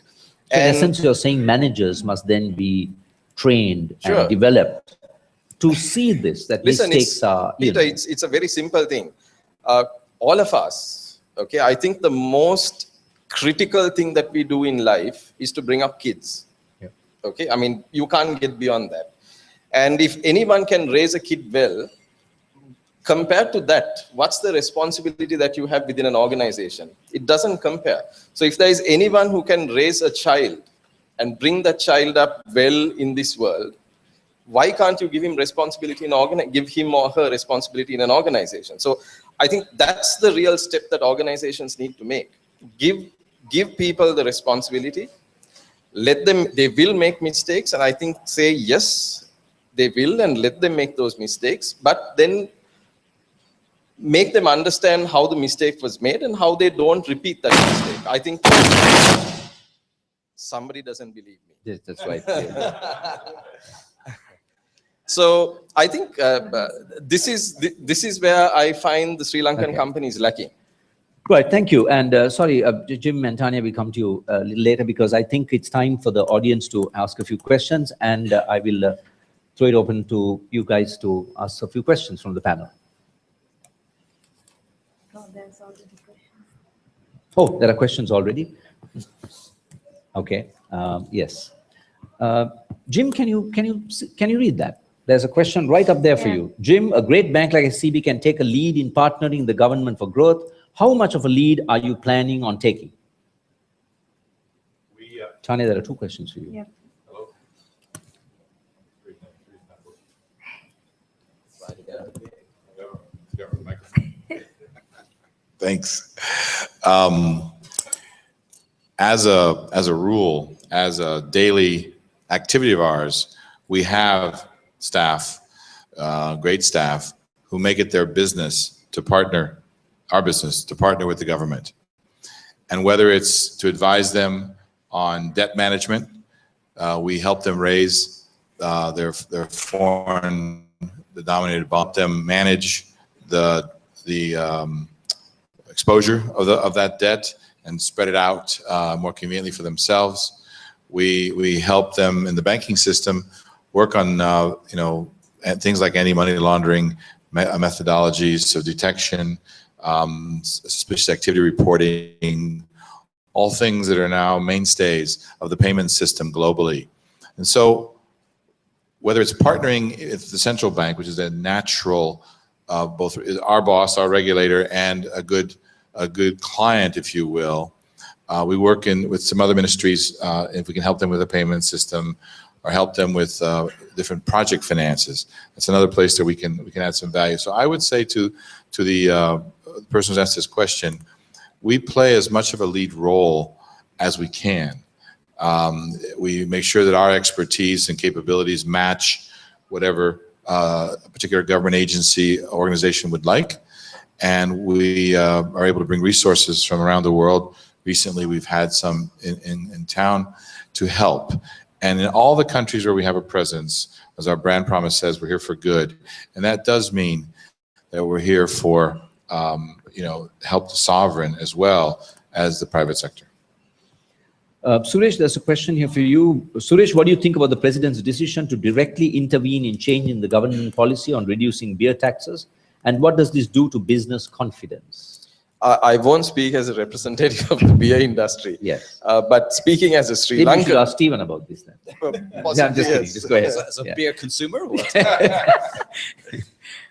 So in essence, you're saying managers must then be trained Sure. and developed to see this, that Listen, mistakes are, Peter, it's a very simple thing. All of us, okay, I think the most critical thing that we do in life is to bring up kids. Yeah. Okay, I mean, you can't get beyond that. And if anyone can raise a kid well, compared to that, what's the responsibility that you have within an organization? It doesn't compare. So if there is anyone who can raise a child and bring that child up well in this world, why can't you give him responsibility in give him or her responsibility in an organization? So I think that's the real step that organizations need to make. Give people the responsibility, let them, they will make mistakes, and I think say yes, they will, and let them make those mistakes, but then make them understand how the mistake was made and how they don't repeat that mistake. I think somebody doesn't believe me. Yes, that's right. So I think this is where I find the Sri Lankan companies lacking. Right, thank you. And sorry, Jim and Tanya, we come to you a little later, because I think it's time for the audience to ask a few questions, and I will throw it open to you guys to ask a few questions from the panel. Oh, there's already questions. Oh, there are questions already? Okay, yes. Jim, can you read that? There's a question right up there for you. Jim, a great bank like SCB can take a lead in partnering the government for growth. How much of a lead are you planning on taking? Tanya, there are two questions for you. Yeah. Hello. Thanks. As a rule, as a daily activity of ours, we have staff, great staff, who make it their business to partner, our business, to partner with the government. And whether it's to advise them on debt management, we help them raise their foreign denominated bond, them manage the exposure of that debt and spread it out more conveniently for themselves. We help them in the banking system work on things like anti-money laundering methodologies of detection, suspicious activity reporting, all things that are now mainstays of the payment system globally. And so whether it's partnering with the central bank, which is a natural, both our boss, our regulator, and a good client, if you will, we work with some other ministries if we can help them with a payment system or help them with different project finances. That's another place that we can add some value. So I would say to the person who's asked this question, we play as much of a lead role as we can. We make sure that our expertise and capabilities match whatever a particular government agency organization would like. And we are able to bring resources from around the world. Recently, we've had some in town to help. And in all the countries where we have a presence, as our brand promise says, we're here for good. And that does mean that we're here for help the sovereign as well as the private sector. Suresh, there's a question here for you. Suresh, what do you think about the president's decision to directly intervene in changing the government policy on reducing beer taxes? And what does this do to business confidence? I won't speak as a representative of the beer industry. Yes. But speaking as a Sri Maybe you should Lankan... ask Stephen about this then. Yeah, I'm just kidding. Just go ahead. As a beer consumer or what?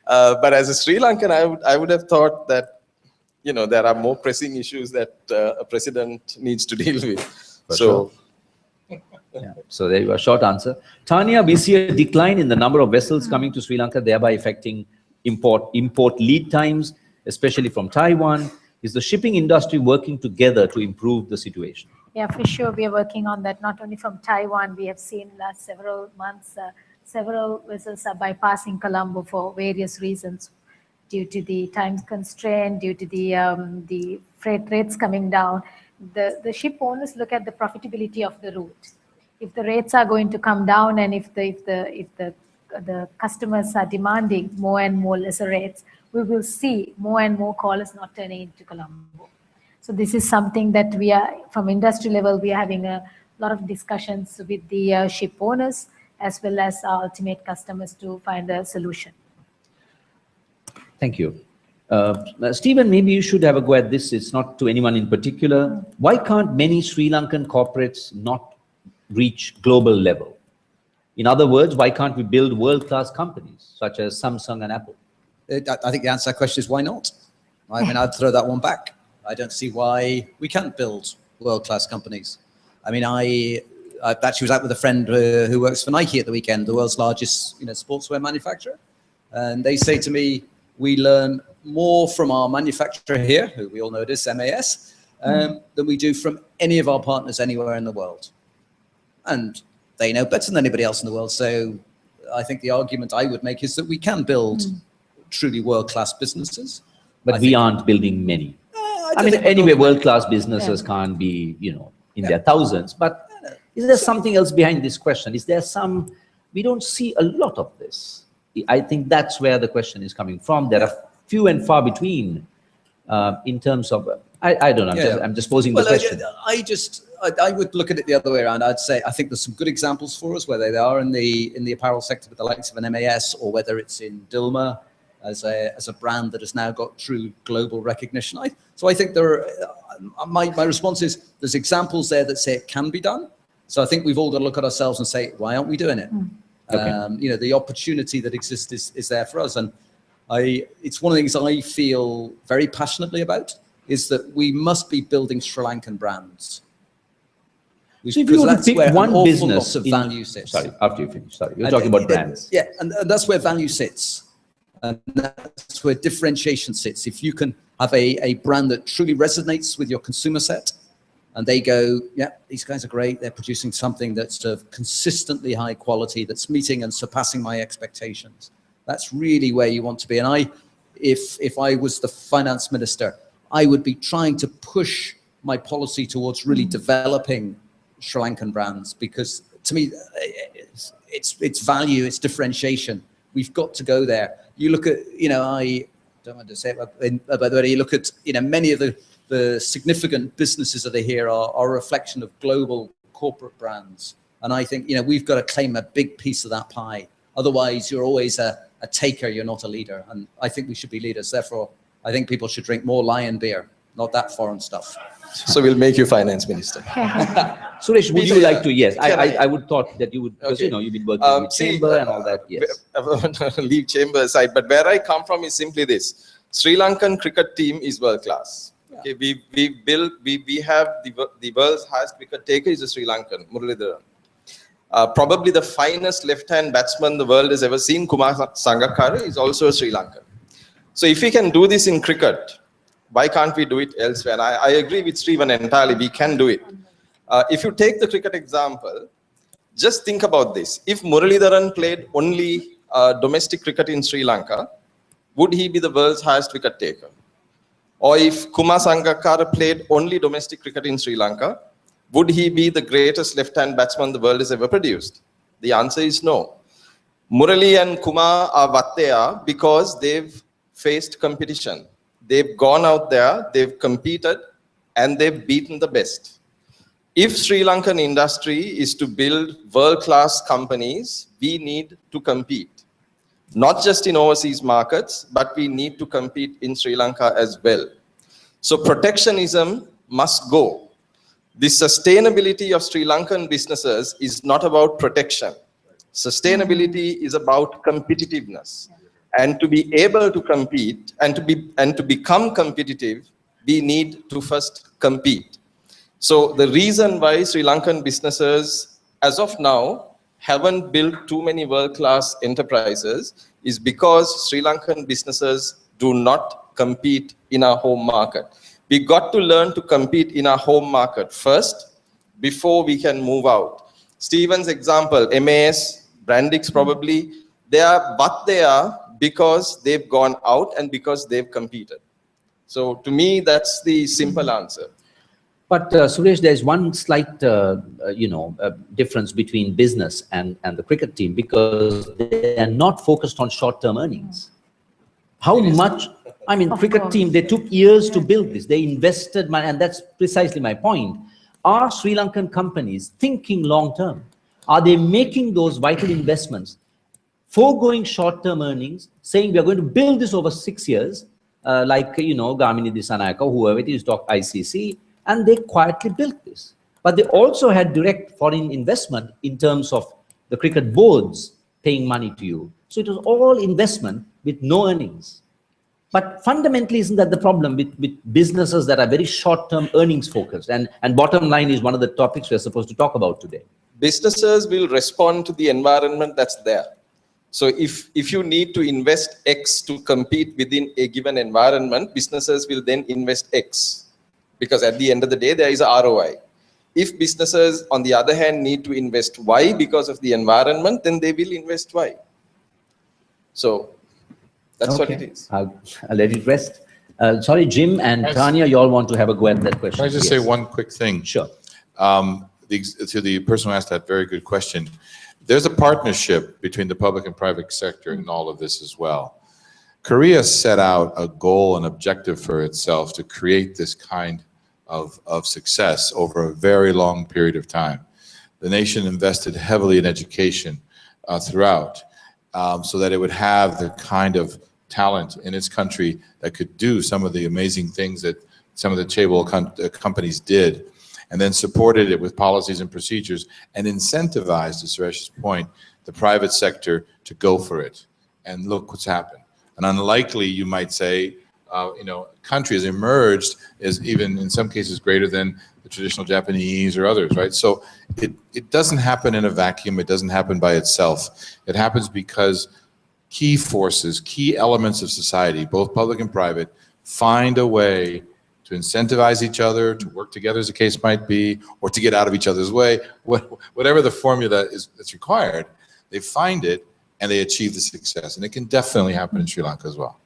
But as a Sri Lankan, I would have thought that, you know, there are more pressing issues that a president needs to deal with. Sure. Yeah. So there you go, short answer. Tanya, we see a decline in the number of vessels coming to Sri Lanka, thereby affecting import lead times, especially from Taiwan. Is the shipping industry working together to improve the situation? Yeah, for sure. We are working on that, not only from Taiwan. We have seen last several months, several vessels are bypassing Colombo for various reasons, due to the time constraint, due to the freight rates coming down. The ship owners look at the profitability of the route. If the rates are going to come down, and if the customers are demanding more and more lesser rates, we will see more and more callers not turning into Colombo. So this is something that we are, from industry level, we are having a lot of discussions with the ship owners as well as our ultimate customers to find a solution. Thank you. Stephen, maybe you should have a go at this. It's not to anyone in particular. Why can't many Sri Lankan corporates not reach global level? In other words, why can't we build world-class companies such as Samsung and Apple? I think the answer to that question is why not? I mean, I'd throw that one back. I don't see why we can't build world-class companies. I mean, I actually was out with a friend who works for Nike at the weekend, the world's largest, sportswear manufacturer. And they say to me, we learn more from our manufacturer here, who we all know is MAS, than we do from any of our partners anywhere in the world. And they know better than anybody else in the world. So I think the argument I would make is that we can build truly world-class businesses. But we aren't building many. I mean, anyway, world-class businesses can't be, in their thousands. But is there something else behind this question? Is there we don't see a lot of this. I think that's where the question is coming from. There are few and far between in terms of, I don't know, I'm just posing the question. I would look at it the other way around. I'd say, I think there's some good examples for us, whether they are in the apparel sector with the likes of an MAS, or whether it's in Dilma as a brand that has now got true global recognition. So I think my response is, there's examples there that say it can be done. So I think we've all got to look at ourselves and say, why aren't we doing it? Okay. The opportunity that exists is there for us. And it's one of the things I feel very passionately about, is that we must be building Sri Lankan brands. So if you were to pick one business of value sits. Sorry, after you finish. Sorry, you're talking about brands. Yeah, and that's where value sits. And that's where differentiation sits. If you can have a brand that truly resonates with your consumer set, and they go, yeah, these guys are great. They're producing something that's of consistently high quality, that's meeting and surpassing my expectations. That's really where you want to be. And if I was the finance minister, I would be trying to push my policy towards really developing Sri Lankan brands, because to me, it's value, it's differentiation. We've got to go there. You look at, I don't want to say it, but you look at, many of the significant businesses that are here are a reflection of global corporate brands. And I think, we've got to claim a big piece of that pie. Otherwise, you're always a taker, you're not a leader. And I think we should be leaders. Therefore, I think people should drink more Lion beer, not that foreign stuff. So we'll make you finance minister. Suresh, would you like to? Yes, I would thought that you would, because you've been working with Chamber and all that. Yes. I want to leave Chamber aside, but where I come from is simply this: Sri Lankan cricket team is world class. Yeah. Okay, we have the world's highest wicket taker is a Sri Lankan, Muralidharan. Probably the finest left-hand batsman the world has ever seen, Kumar Sangakkara, is also a Sri Lankan. So if we can do this in cricket, why can't we do it elsewhere? And I agree with Stephen entirely, we can do it. If you take the cricket example, just think about this. If Muralidharan played only domestic cricket in Sri Lanka, would he be the world's highest wicket taker? Or if Kumar Sangakkara played only domestic cricket in Sri Lanka, would he be the greatest left-hand batsman the world has ever produced? The answer is no. Murali and Kumar are what they are because they've faced competition. They've gone out there, they've competed, and they've beaten the best. If Sri Lankan industry is to build world-class companies, we need to compete. Not just in overseas markets, but we need to compete in Sri Lanka as well. So protectionism must go. The sustainability of Sri Lankan businesses is not about protection. Sustainability is about competitiveness. And to be able to compete and to become competitive, we need to first compete. So the reason why Sri Lankan businesses, as of now, haven't built too many world-class enterprises is because Sri Lankan businesses do not compete in our home market. We got to learn to compete in our home market first before we can move out. Stephen's example, MAS, Brandix probably, they are what they are because they've gone out and because they've competed. So to me, that's the simple answer. But Suresh, there's one slight, difference between business and the cricket team because they are not focused on short-term earnings. How much, I mean, cricket team, they took years to build this. They invested money, and that's precisely my point. Are Sri Lankan companies thinking long-term? Are they making those vital investments, foregoing short-term earnings, saying we are going to build this over 6 years, like, Gamini Disanayaka, whoever it is, Dr. ICC, and they quietly built this. But they also had direct foreign investment in terms of the cricket boards paying money to you. So it was all investment with no earnings. But fundamentally, isn't that the problem with businesses that are very short-term earnings focused? And bottom line is one of the topics we're supposed to talk about today. Businesses will respond to the environment that's there. So if you need to invest X to compete within a given environment, businesses will then invest X. Because at the end of the day, there is a ROI. If businesses, on the other hand, need to invest Y because of the environment, then they will invest Y. So that's what it is. I'll let it rest. Sorry, Jim and Tanya, you all want to have a go at that question. Can I just say one quick thing? Sure. To the person who asked that very good question, there's a partnership between the public and private sector in all of this as well. Korea set out a goal and objective for itself to create this kind of success over a very long period of time. The nation invested heavily in education throughout so that it would have the kind of talent in its country that could do some of the amazing things that some of the chaebol companies did, and then supported it with policies and procedures and incentivized, to Suresh's point, the private sector to go for it. And look what's happened. And unlikely, you might say, country has emerged is even in some cases greater than the traditional Japanese or others, right? So it doesn't happen in a vacuum. It doesn't happen by itself. It happens because key forces, key elements of society, both public and private, find a way to incentivize each other, to work together as the case might be, or to get out of each other's way, whatever the formula is that's required, they find it and they achieve the success. And it can definitely happen in Sri Lanka as well.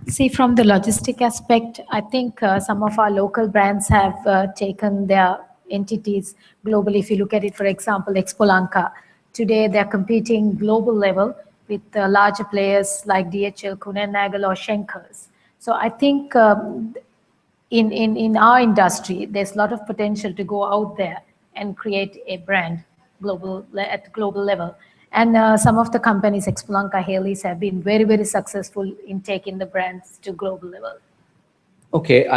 See, from the logistic aspect, I think some of our local brands have taken their entities globally. If you look at it, for example, Expo Lanka, today they're competing global level with larger players like DHL, Kuehne + Nagel or Schenkers. So I think in our industry, there's a lot of potential to go out there and create a brand at global level. And some of the companies, Expo Lanka, Haley's, have been very, very successful in taking the brands to global level. Okay,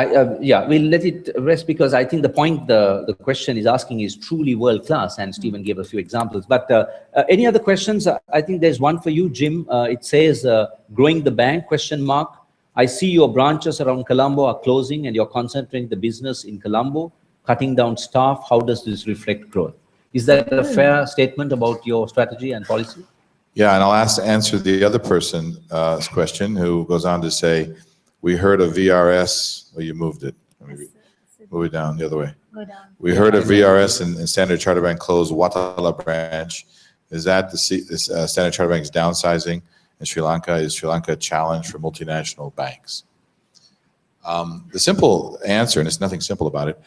we'll let it rest because I think the point the question is asking is truly world-class, and Stephen gave a few examples. But any other questions? I think there's one for you, Jim. It says, growing the bank, ? I see your branches around Colombo are closing and you're concentrating the business in Colombo, cutting down staff. How does this reflect growth? Is that a fair statement about your strategy and policy? Yeah, and I'll answer the other person's question who goes on to say, we heard of VRS, well, you moved it. Move it down the other way. Go down. We heard of VRS and Standard Chartered Bank closed Watala branch. Is that the Standard Chartered Bank's downsizing in Sri Lanka? Is Sri Lanka a challenge for multinational banks? The simple answer, and it's nothing simple about it,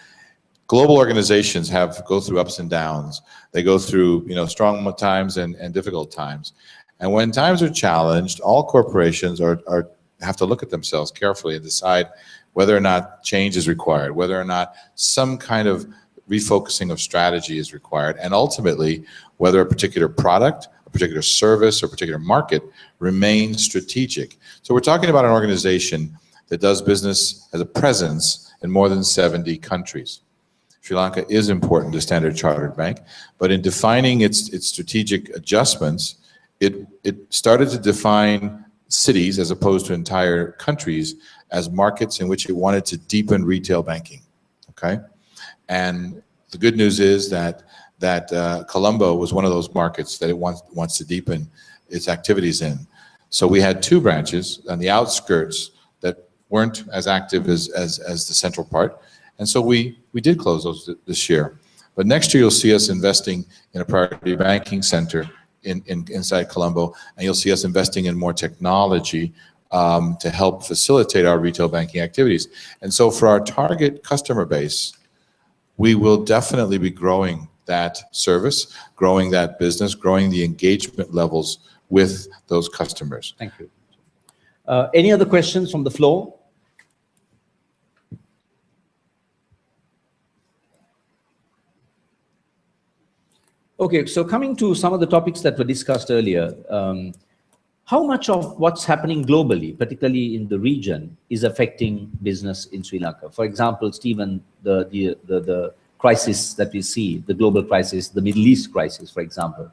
global organizations go through ups and downs. They go through strong times and difficult times. And when times are challenged, all corporations have to look at themselves carefully and decide whether or not change is required, whether or not some kind of refocusing of strategy is required, and ultimately whether a particular product, a particular service, or a particular market remains strategic. So we're talking about an organization that does business as a presence in more than 70 countries. Sri Lanka is important to Standard Chartered Bank, but in defining its strategic adjustments, it started to define cities as opposed to entire countries as markets in which it wanted to deepen retail banking, okay? And the good news is that Colombo was one of those markets that it wants to deepen its activities in. So we had 2 branches on the outskirts that weren't as active as the central part. And so we did close those this year. But next year you'll see us investing in a priority banking center inside Colombo, and you'll see us investing in more technology to help facilitate our retail banking activities. And so for our target customer base, we will definitely be growing that service, growing that business, growing the engagement levels with those customers. Thank you. Any other questions from the floor? Okay, so coming to some of the topics that were discussed earlier, how much of what's happening globally, particularly in the region, is affecting business in Sri Lanka? For example, Stephen, the crisis that we see, the global crisis, the Middle East crisis, for example,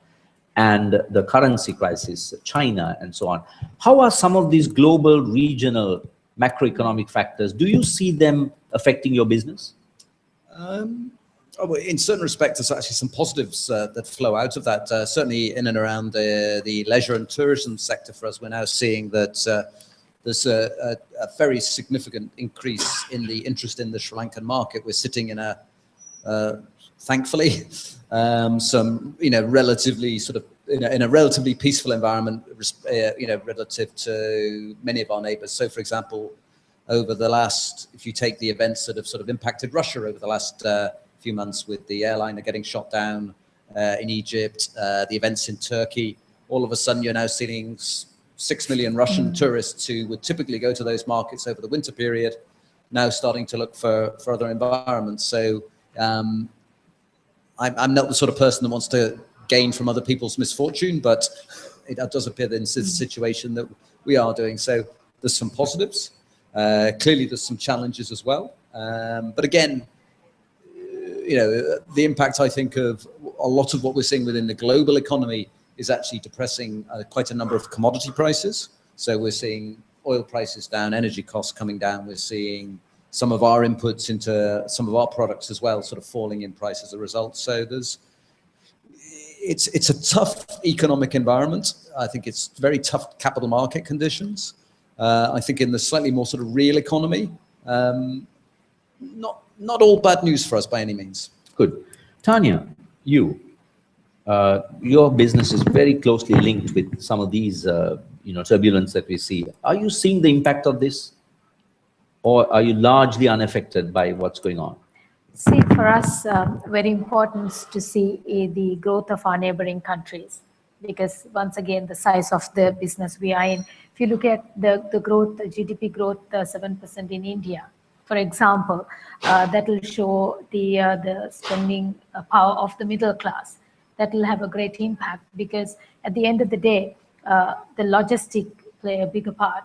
and the currency crisis, China, and so on. How are some of these global, regional, macroeconomic factors, do you see them affecting your business? In certain respects, there's actually some positives that flow out of that. Certainly in and around the leisure and tourism sector for us, we're now seeing that there's a very significant increase in the interest in the Sri Lankan market. We're sitting in thankfully, some, relatively sort of, in a relatively peaceful environment, relative to many of our neighbors. So for example, over the last, if you take the events that have sort of impacted Russia over the last few months with the airliner getting shot down in Egypt, the events in Turkey, all of a sudden you're now seeing 6 million Russian tourists who would typically go to those markets over the winter period, now starting to look for other environments. So I'm not the sort of person that wants to gain from other people's misfortune, but it does appear that in this situation that we are doing. So there's some positives. Clearly there's some challenges as well. But again, the impact, I think, of a lot of what we're seeing within the global economy is actually depressing quite a number of commodity prices. So we're seeing oil prices down, energy costs coming down. We're seeing some of our inputs into some of our products as well sort of falling in price as a result. So it's a tough economic environment. I think it's very tough capital market conditions. I think in the slightly more sort of real economy, not all bad news for us by any means. Good. Tanya, your business is very closely linked with some of these, turbulence that we see. Are you seeing the impact of this, or are you largely unaffected by what's going on? See, for us, very important to see the growth of our neighboring countries, because once again, the size of the business we are in. If you look at the growth, the GDP growth, 7% in India, for example, that will show the spending power of the middle class. That will have a great impact, because at the end of the day, the logistic play a bigger part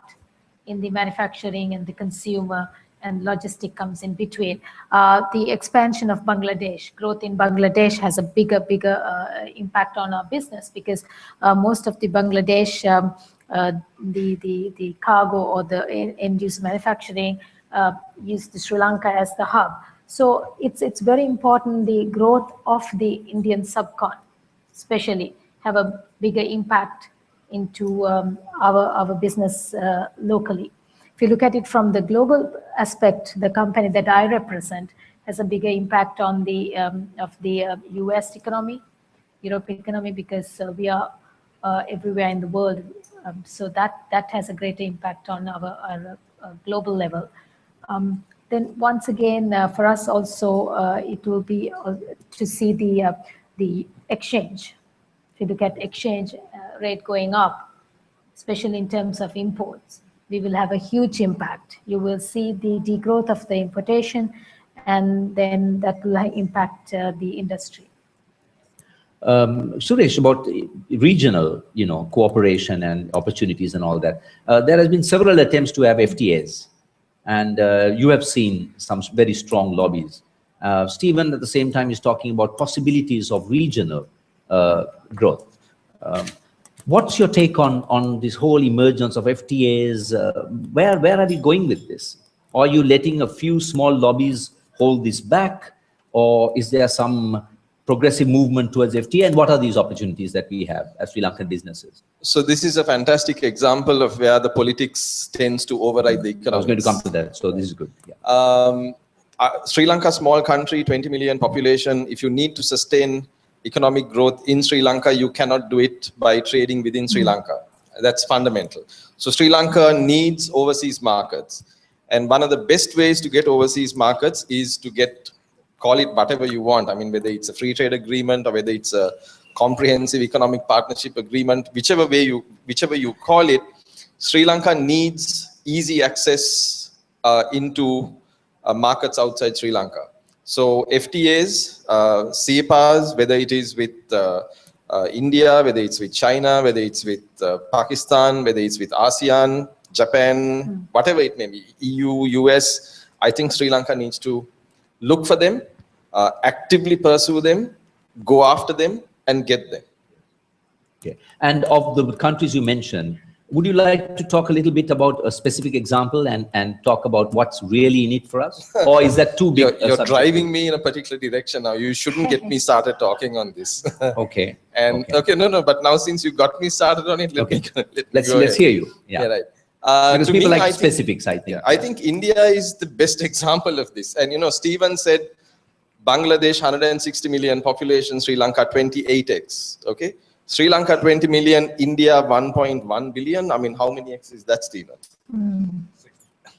in the manufacturing and the consumer, and logistic comes in between. The expansion of Bangladesh, growth in Bangladesh has a bigger impact on our business, because most of the Bangladesh, the cargo or the end-use manufacturing use the Sri Lanka as the hub. So it's very important, the growth of the Indian subcon, especially, have a bigger impact into our business locally. If you look at it from the global aspect, the company that I represent has a bigger impact on the US economy, European economy, because we are everywhere in the world. So that has a greater impact on our global level. Then once again, for us also, it will be to see the exchange. If you look at exchange rate going up, especially in terms of imports, we will have a huge impact. You will see the degrowth of the importation, and then that will impact the industry. Suresh, about regional, cooperation and opportunities and all that. There has been several attempts to have FTAs, and you have seen some very strong lobbies. Stephen, at the same time, is talking about possibilities of regional growth. What's your take on this whole emergence of FTAs? Where are we going with this? Are you letting a few small lobbies hold this back, or is there some progressive movement towards FTA, and what are these opportunities that we have as Sri Lankan businesses? So this is a fantastic example of where the politics tends to override the economics. I was going to come to that, so this is good. Yeah. Sri Lanka, small country, 20 million population. If you need to sustain economic growth in Sri Lanka, you cannot do it by trading within Sri Lanka. That's fundamental. So Sri Lanka needs overseas markets. And one of the best ways to get overseas markets is to get, call it whatever you want. I mean, whether it's a free trade agreement or whether it's a comprehensive economic partnership agreement, whichever you call it, Sri Lanka needs easy access into markets outside Sri Lanka. So FTAs, CEPAs, whether it is with India, whether it's with China, whether it's with Pakistan, whether it's with ASEAN, Japan, whatever it may be, EU, US, I think Sri Lanka needs to look for them, actively pursue them, go after them, and get them. Okay. And of the countries you mentioned, would you like to talk a little bit about a specific example and talk about what's really in it for us? Or is that too big? You're driving me in a particular direction now. You shouldn't get me started talking on this. Okay. And okay, no, but now since you got me started on it, let's hear you. Yeah, right. Because people like specifics, I think. Yeah, I think India is the best example of this. And Stephen said Bangladesh 160 million population, Sri Lanka 28x. Okay. Sri Lanka 20 million, India 1.1 billion. I mean, how many X is that, Stephen?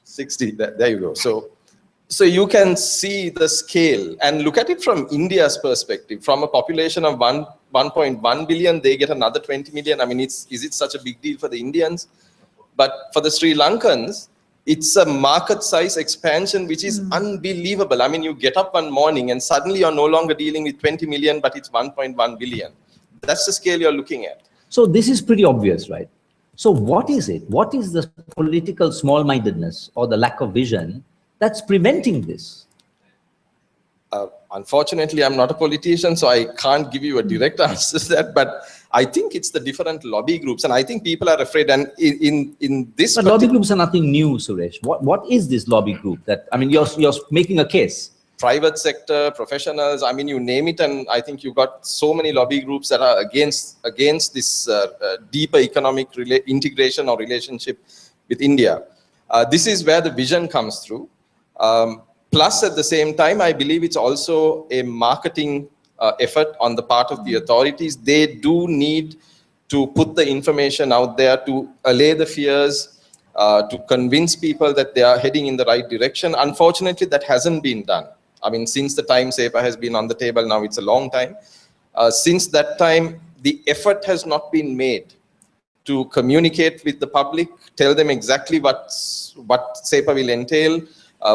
60. There you go. So you can see the scale and look at it from India's perspective. From a population of 1.1 billion, they get another 20 million. I mean, is it such a big deal for the Indians? But for the Sri Lankans, it's a market size expansion which is unbelievable. I mean, you get up one morning and suddenly you're no longer dealing with 20 million, but it's 1.1 billion. That's the scale you're looking at. So this is pretty obvious, right? So what is it? What is the political small-mindedness or the lack of vision that's preventing this? Unfortunately, I'm not a politician, so I can't give you a direct answer to that. But I think it's the different lobby groups, and I think people are afraid. And in this, but lobby groups are nothing new, Suresh. What is this lobby group? That I mean, you're making a case. Private sector, professionals, I mean, you name it, and I think you've got so many lobby groups that are against this deeper economic integration or relationship with India. This is where the vision comes through. Plus, at the same time, I believe it's also a marketing effort on the part of the authorities. They do need to put the information out there to allay the fears, to convince people that they are heading in the right direction. Unfortunately, that hasn't been done. I mean, since the time SEPA has been on the table, now it's a long time. Since that time, the effort has not been made to communicate with the public, tell them exactly what SEPA will entail,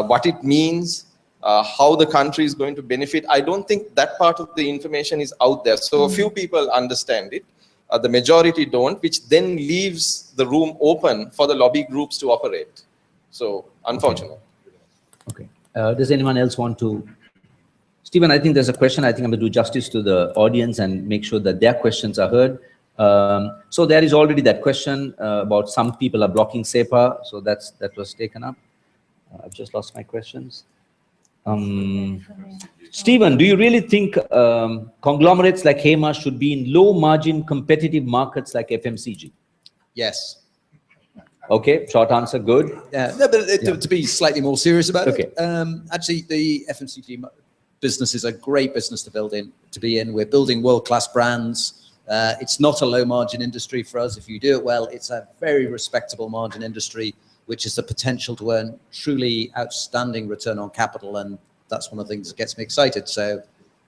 what it means, how the country is going to benefit. I don't think that part of the information is out there. So a few people understand it. The majority don't, which then leaves the room open for the lobby groups to operate. So, unfortunate. Okay. Does anyone else want to? Stephen, I think there's a question. I think I'm going to do justice to the audience and make sure that their questions are heard. So there is already that question about some people are blocking SEPA. So that was taken up. I've just lost my questions. Stephen, do you really think conglomerates like HEMA should be in low-margin competitive markets like FMCG? Yes. Okay, short answer, good. Yeah, no, but to be slightly more serious about it, actually the FMCG business is a great business to be in. We're building world-class brands. It's not a low-margin industry for us. If you do it well, it's a very respectable margin industry, which is the potential to earn truly outstanding return on capital. And that's one of the things that gets me excited. So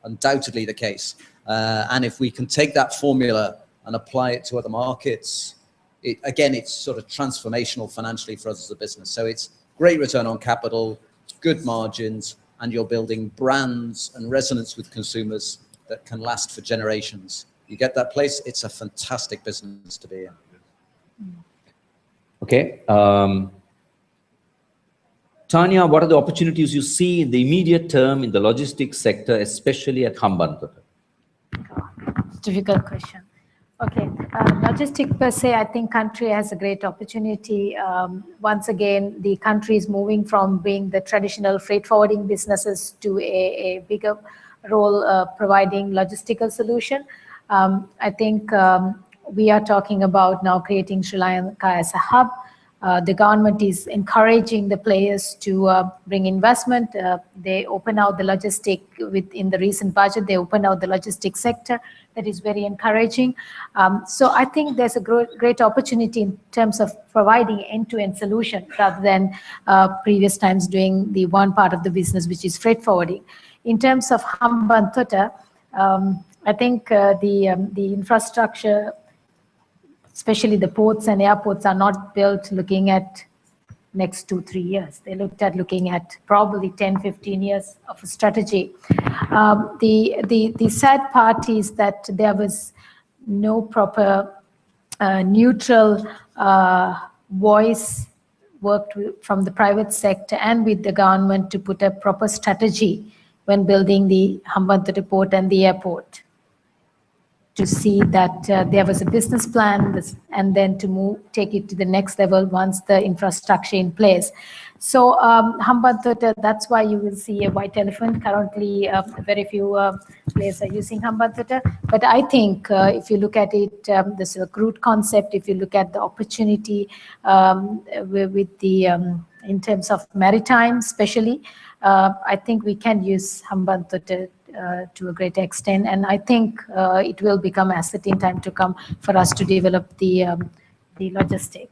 undoubtedly the case. And if we can take that formula and apply it to other markets, again, it's sort of transformational financially for us as a business. So it's great return on capital, good margins, and you're building brands and resonance with consumers that can last for generations. You get that place, it's a fantastic business to be in. Okay. Tanya, what are the opportunities you see in the immediate term in the logistics sector, especially at Hambantota? Difficult question. Okay, logistic per se, I think country has a great opportunity. Once again, the country is moving from being the traditional freight forwarding businesses to a bigger role providing logistical solution. I think we are talking about now creating Sri Lanka as a hub. The government is encouraging the players to bring investment. They open out the logistic in the recent budget. They open out the logistic sector. That is very encouraging. So I think there's a great opportunity in terms of providing end-to-end solution rather than previous times doing the one part of the business, which is freight forwarding. In terms of Hambantota, I think the infrastructure, especially the ports and airports, are not built looking at next 2-3 years. They looked at looking at probably 10-15 years of a strategy. The sad part is that there was no proper neutral voice worked from the private sector and with the government to put a proper strategy when building the Hambantota port and the airport, to see that there was a business plan and then to take it to the next level once the infrastructure in place. So Hambantota, that's why you will see a white elephant. Currently, very few players are using Hambantota. But I think if you look at it, the Silk Route concept, if you look at the opportunity with the, in terms of maritime especially, I think we can use Hambantota to a great extent, and I think it will become asset in time to come for us to develop the logistic.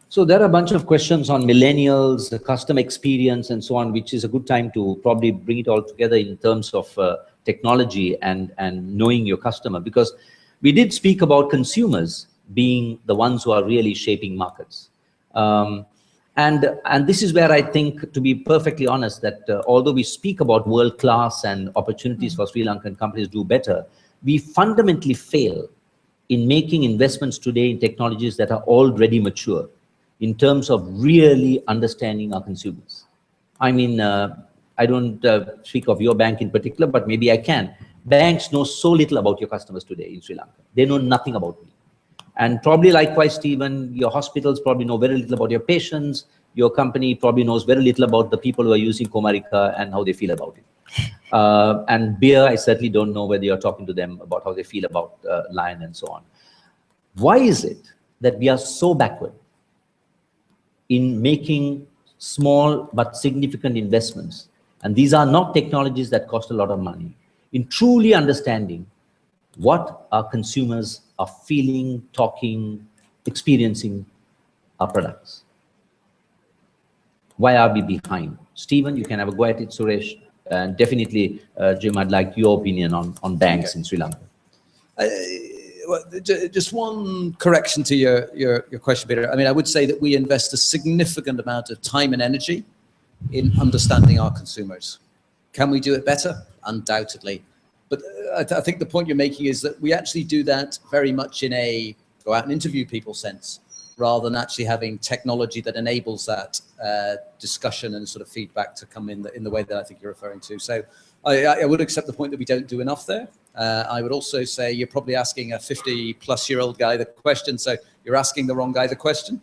So there are a bunch of questions on millennials, the customer experience and so on, which is a good time to probably bring it all together in terms of technology and knowing your customer, because we did speak about consumers being the ones who are really shaping markets. And this is where I think, to be perfectly honest, that although we speak about world-class and opportunities for Sri Lankan companies do better, we fundamentally fail in making investments today in technologies that are already mature in terms of really understanding our consumers. I mean, I don't speak of your bank in particular, but maybe I can. Banks know so little about your customers today in Sri Lanka. They know nothing about me. And probably likewise, Stephen, your hospitals probably know very little about your patients. Your company probably knows very little about the people who are using Komarika and how they feel about it. And beer, I certainly don't know whether you're talking to them about how they feel about Lion and so on. Why is it that we are so backward in making small but significant investments? And these are not technologies that cost a lot of money, in truly understanding what our consumers are feeling, talking, experiencing our products. Why are we behind? Stephen, you can have a go at it, Suresh, and definitely, Jim, I'd like your opinion on banks in Sri Lanka. Well, just one correction to your question, Peter. I mean, I would say that we invest a significant amount of time and energy in understanding our consumers. Can we do it better? Undoubtedly. But I think the point you're making is that we actually do that very much in a go out and interview people sense, rather than actually having technology that enables that discussion and sort of feedback to come in the way that I think you're referring to. So I would accept the point that we don't do enough there. I would also say you're probably asking a 50-plus-year-old guy the question, so you're asking the wrong guy the question.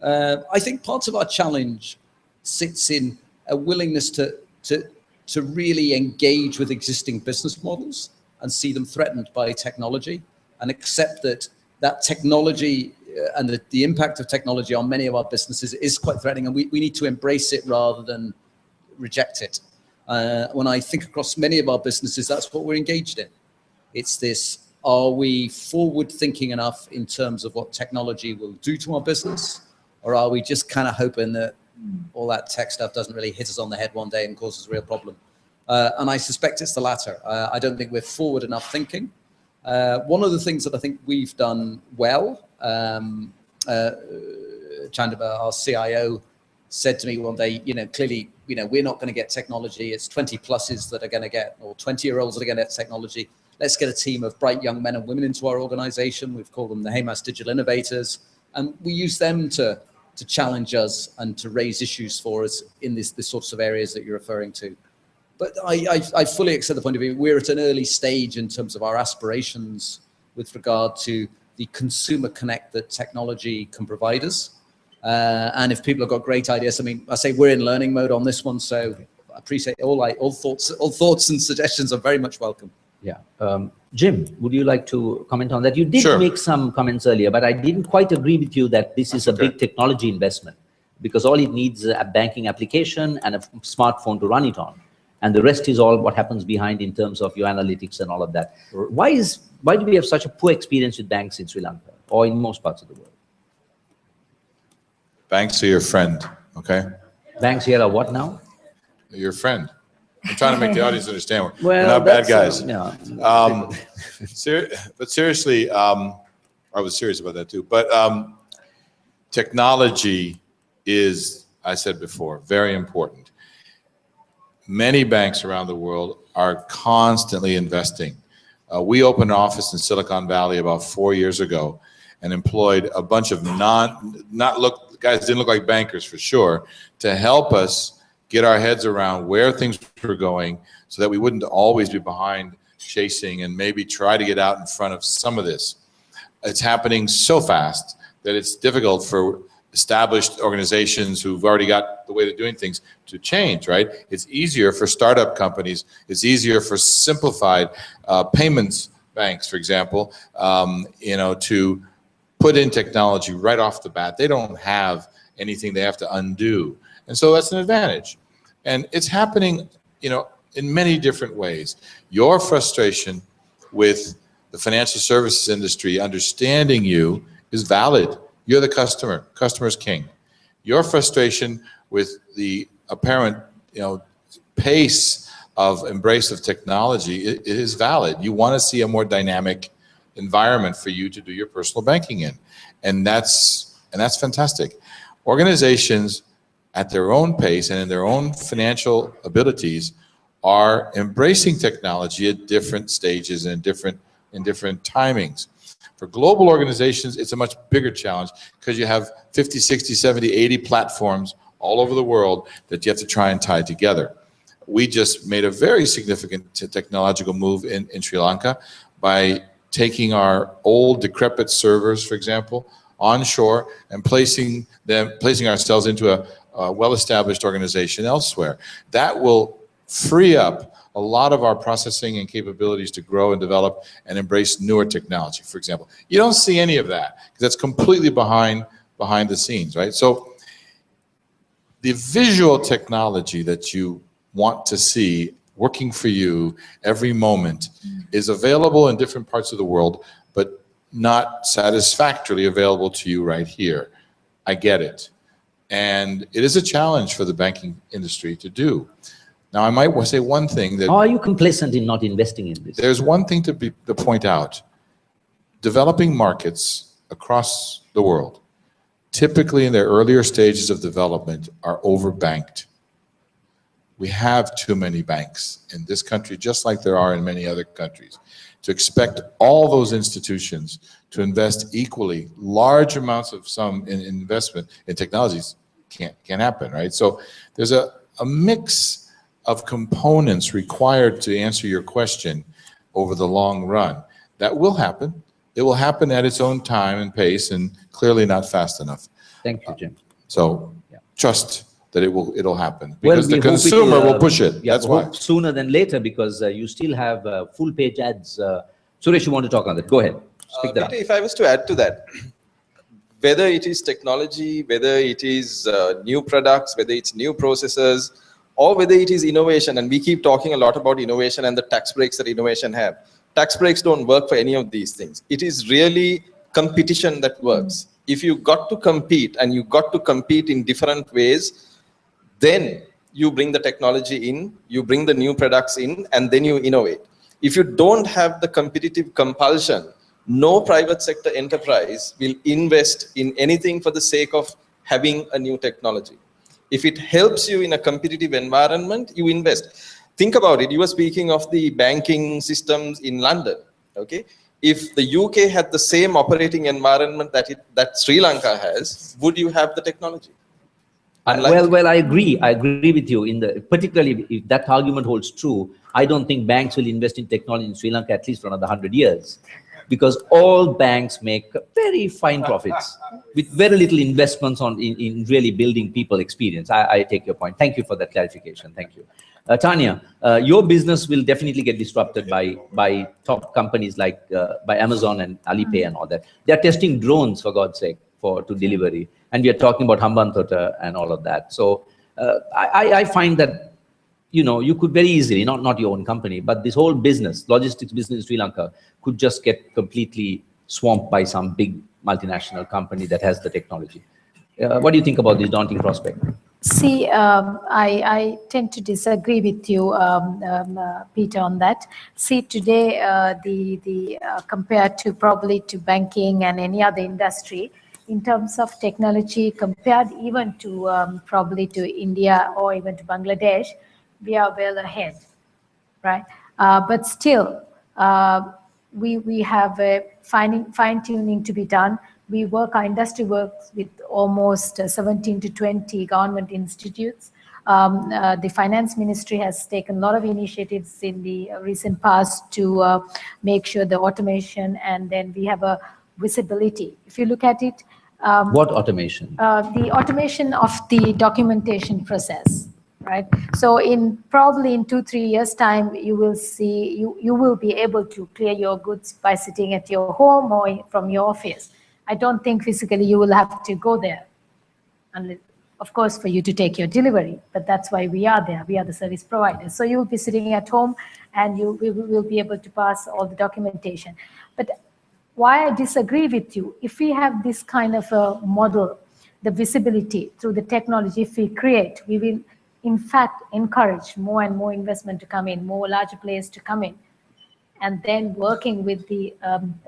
I think part of our challenge sits in a willingness to really engage with existing business models and see them threatened by technology, and accept that technology and the impact of technology on many of our businesses is quite threatening, and we need to embrace it rather than reject it. When I think across many of our businesses, that's what we're engaged in. It's this, are we forward thinking enough in terms of what technology will do to our business? Or are we just kind of hoping that all that tech stuff doesn't really hit us on the head one day and cause us a real problem? And I suspect it's the latter. I don't think we're forward enough thinking. One of the things that I think we've done well, Chandaba, our CIO, said to me one day, clearly, we're not going to get technology. It's 20 pluses that are going to get, or 20-year-olds that are going to get technology. Let's get a team of bright young men and women into our organization. We've called them the Hemas Digital Innovators. And we use them to challenge us and to raise issues for us in the sorts of areas that you're referring to. But I fully accept the point of view. We're at an early stage in terms of our aspirations with regard to the consumer connect that technology can provide us. And if people have got great ideas, I say we're in learning mode on this one, so I appreciate all thoughts and suggestions are very much welcome. Yeah. Jim, would you like to comment on that? You did Sure. make some comments earlier, but I didn't quite agree with you that this is a big technology investment, because all it needs is a banking application and a smartphone to run it on. And the rest is all what happens behind in terms of your analytics and all of that. Why do we have such a poor experience with banks in Sri Lanka or in most parts of the world? Banks are your friend, okay? Banks here are what now? They're your friend. I'm trying to make the audience understand. We're Well, not bad that's, guys. Yeah. But seriously, I was serious about that too. But technology is, I said before, very important. Many banks around the world are constantly investing. We opened an office in Silicon Valley about 4 years ago and employed a bunch of guys didn't look like bankers for sure, to help us get our heads around where things were going so that we wouldn't always be behind chasing and maybe try to get out in front of some of this. It's happening so fast that it's difficult for established organizations who've already got the way of doing things to change, right? It's easier for startup companies. It's easier for simplified payments banks, for example, to put in technology right off the bat. They don't have anything they have to undo. And so that's an advantage. And it's happening, in many different ways. Your frustration with the financial services industry understanding you is valid. You're the customer. Customer's king. Your frustration with the apparent, pace of embrace of technology it is valid. You want to see a more dynamic environment for you to do your personal banking in, and that's fantastic. Organizations at their own pace and in their own financial abilities are embracing technology at different stages and in different timings. For global organizations, it's a much bigger challenge because you have 50, 60, 70, 80 platforms all over the world that you have to try and tie together. We just made a very significant technological move in Sri Lanka by taking our old decrepit servers, for example, onshore and placing ourselves into a well-established organization elsewhere. That will free up a lot of our processing and capabilities to grow and develop and embrace newer technology, for example. You don't see any of that because that's completely behind the scenes, right? So the visual technology that you want to see working for you every moment is available in different parts of the world, but not satisfactorily available to you right here. I get it. And it is a challenge for the banking industry to do. Now, I might say one thing that... Are you complacent in not investing in this? There's one thing to point out. Developing markets across the world, typically in their earlier stages of development, are overbanked. We have too many banks in this country, just like there are in many other countries. To expect all those institutions to invest equally large amounts of sum in investment in technologies can't happen, right? So there's a mix of components required to answer your question over the long run. That will happen. It will happen at its own time and pace, and clearly not fast enough. Thank you, Jim. So trust that it'll happen, because the consumer will push it. Yeah, that's why. Sooner than later, because you still have full page ads. Suresh, you want to talk on that? Go ahead. Speak that up. If I was to add to that, whether it is technology, whether it is new products, whether it's new processes, or whether it is innovation, and we keep talking a lot about innovation and the tax breaks that innovation have. Tax breaks don't work for any of these things. It is really competition that works. If you got to compete, and you got to compete in different ways, then you bring the technology in, you bring the new products in, and then you innovate. If you don't have the competitive compulsion, no private sector enterprise will invest in anything for the sake of having a new technology. If it helps you in a competitive environment, you invest. Think about it. You were speaking of the banking systems in London. Okay, if the UK had the same operating environment that Sri Lanka has, would you have the technology? Well, I agree. I agree with you. Particularly if that argument holds true, I don't think banks will invest in technology in Sri Lanka at least for another 100 years, because all banks make very fine profits with very little investments in really building people experience. I take your point. Thank you for that clarification. Thank you. Tanya, your business will definitely get disrupted by top companies like by Amazon and Alipay and all that. They're testing drones, for God's sake, to delivery. And we are talking about Hambantota and all of that. So I find that, you could very easily, not your own company, but this whole business, logistics business in Sri Lanka could just get completely swamped by some big multinational company that has the technology. What do you think about this daunting prospect? See, I tend to disagree with you, Peter, on that. See, today, compared to probably to banking and any other industry, in terms of technology, compared even to probably to India or even to Bangladesh, we are well ahead, right? But still, we have a fine-tuning to be done. Our industry works with almost 17 to 20 government institutes. The finance ministry has taken a lot of initiatives in the recent past to make sure the automation, and then we have a visibility. If you look at it, what automation? The automation of the documentation process, right? So probably in 2-3 years time, you will see, you will be able to clear your goods by sitting at your home or from your office. I don't think physically you will have to go there, unless, of course, for you to take your delivery, but that's why we are there. We are the service providers. So you will be sitting at home and we will be able to pass all the documentation. But why I disagree with you, if we have this kind of a model, the visibility through the technology, if we create, we will in fact encourage more and more investment to come in, more larger players to come in, and then working with the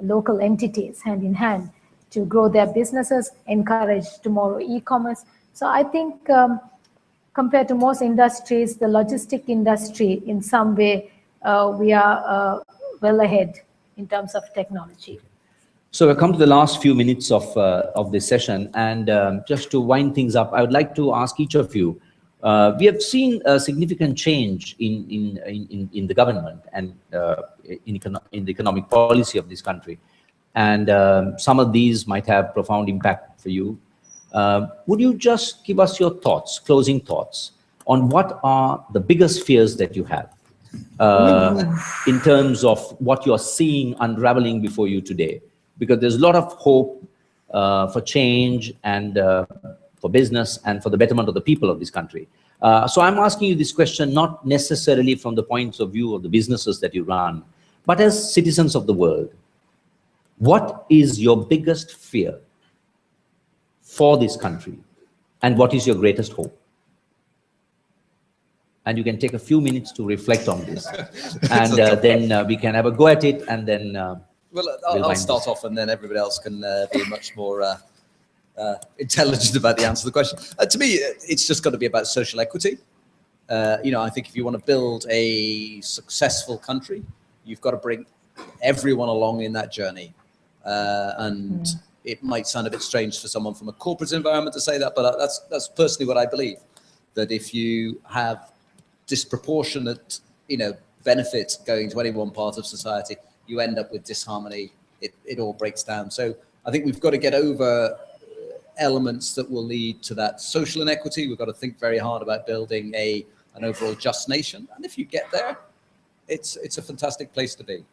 local entities hand in hand to grow their businesses, encourage tomorrow e-commerce. So I think compared to most industries, the logistic industry in some way, we are well ahead in terms of technology. So we've come to the last few minutes of this session, and just to wind things up, I would like to ask each of you, we have seen a significant change in the government and in the economic policy of this country. And some of these might have profound impact for you. Would you just give us your thoughts, closing thoughts, on what are the biggest fears that you have in terms of what you're seeing unraveling before you today? Because there's a lot of hope for change and for business and for the betterment of the people of this country. So I'm asking you this question not necessarily from the points of view of the businesses that you run, but as citizens of the world. What is your biggest fear for this country, and what is your greatest hope? And you can take a few minutes to reflect on this, and then we can have a go at it, and then well, I'll start off, and then everybody else can be much more intelligent about the answer to the question. To me, it's just got to be about social equity. I think if you want to build a successful country, you've got to bring everyone along in that journey. It might sound a bit strange for someone from a corporate environment to say that, but that's personally what I believe. That if you have disproportionate, benefits going to any one part of society, you end up with disharmony. It all breaks down. So I think we've got to get over elements that will lead to that social inequity. We've got to think very hard about building an overall just nation. And if you get there, it's a fantastic place to be.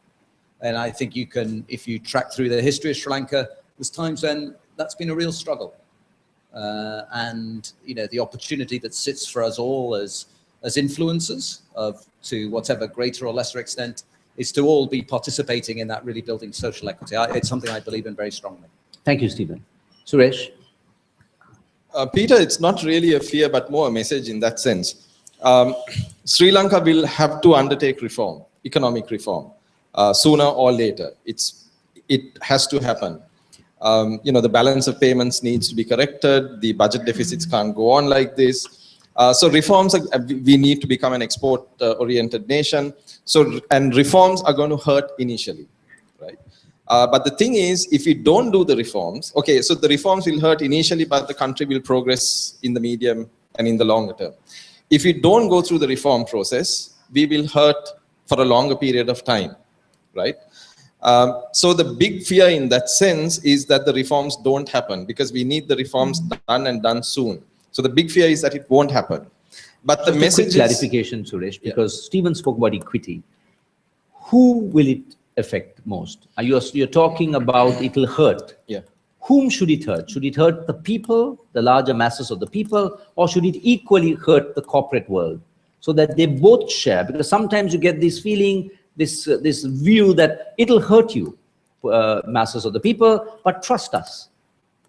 And I think you can, if you track through the history of Sri Lanka, there's times when that's been a real struggle. And the opportunity that sits for us all as influencers to whatever greater or lesser extent is to all be participating in that really building social equity. It's something I believe in very strongly. Thank you, Stephen. Suresh? Peter, it's not really a fear, but more a message in that sense. Sri Lanka will have to undertake reform, economic reform, sooner or later. It has to happen. The balance of payments needs to be corrected. The budget deficits can't go on like this. So reforms, we need to become an export-oriented nation. And reforms are going to hurt initially, right? But the thing is, if we don't do the reforms, okay, so the reforms will hurt initially, but the country will progress in the medium and in the longer term. If we don't go through the reform process, we will hurt for a longer period of time, right? So the big fear in that sense is that the reforms don't happen, because we need the reforms done and done soon. So the big fear is that it won't happen. But the message is... clarification, Suresh, because Stephen spoke about equity. Who will it affect most? You're talking about it'll hurt. Yeah. Whom should it hurt? Should it hurt the people, the larger masses of the people, or should it equally hurt the corporate world? So that they both share, because sometimes you get this feeling, this view that it'll hurt you, masses of the people, but trust us.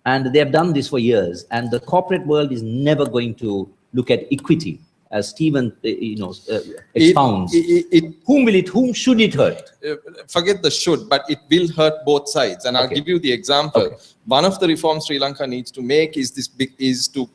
And they have done this for years, and the corporate world is never going to look at equity, as Stephen expounds. Whom should it hurt? Forget the should, but it will hurt both sides. And I'll give you the example. Okay. One of the reforms Sri Lanka needs to make is to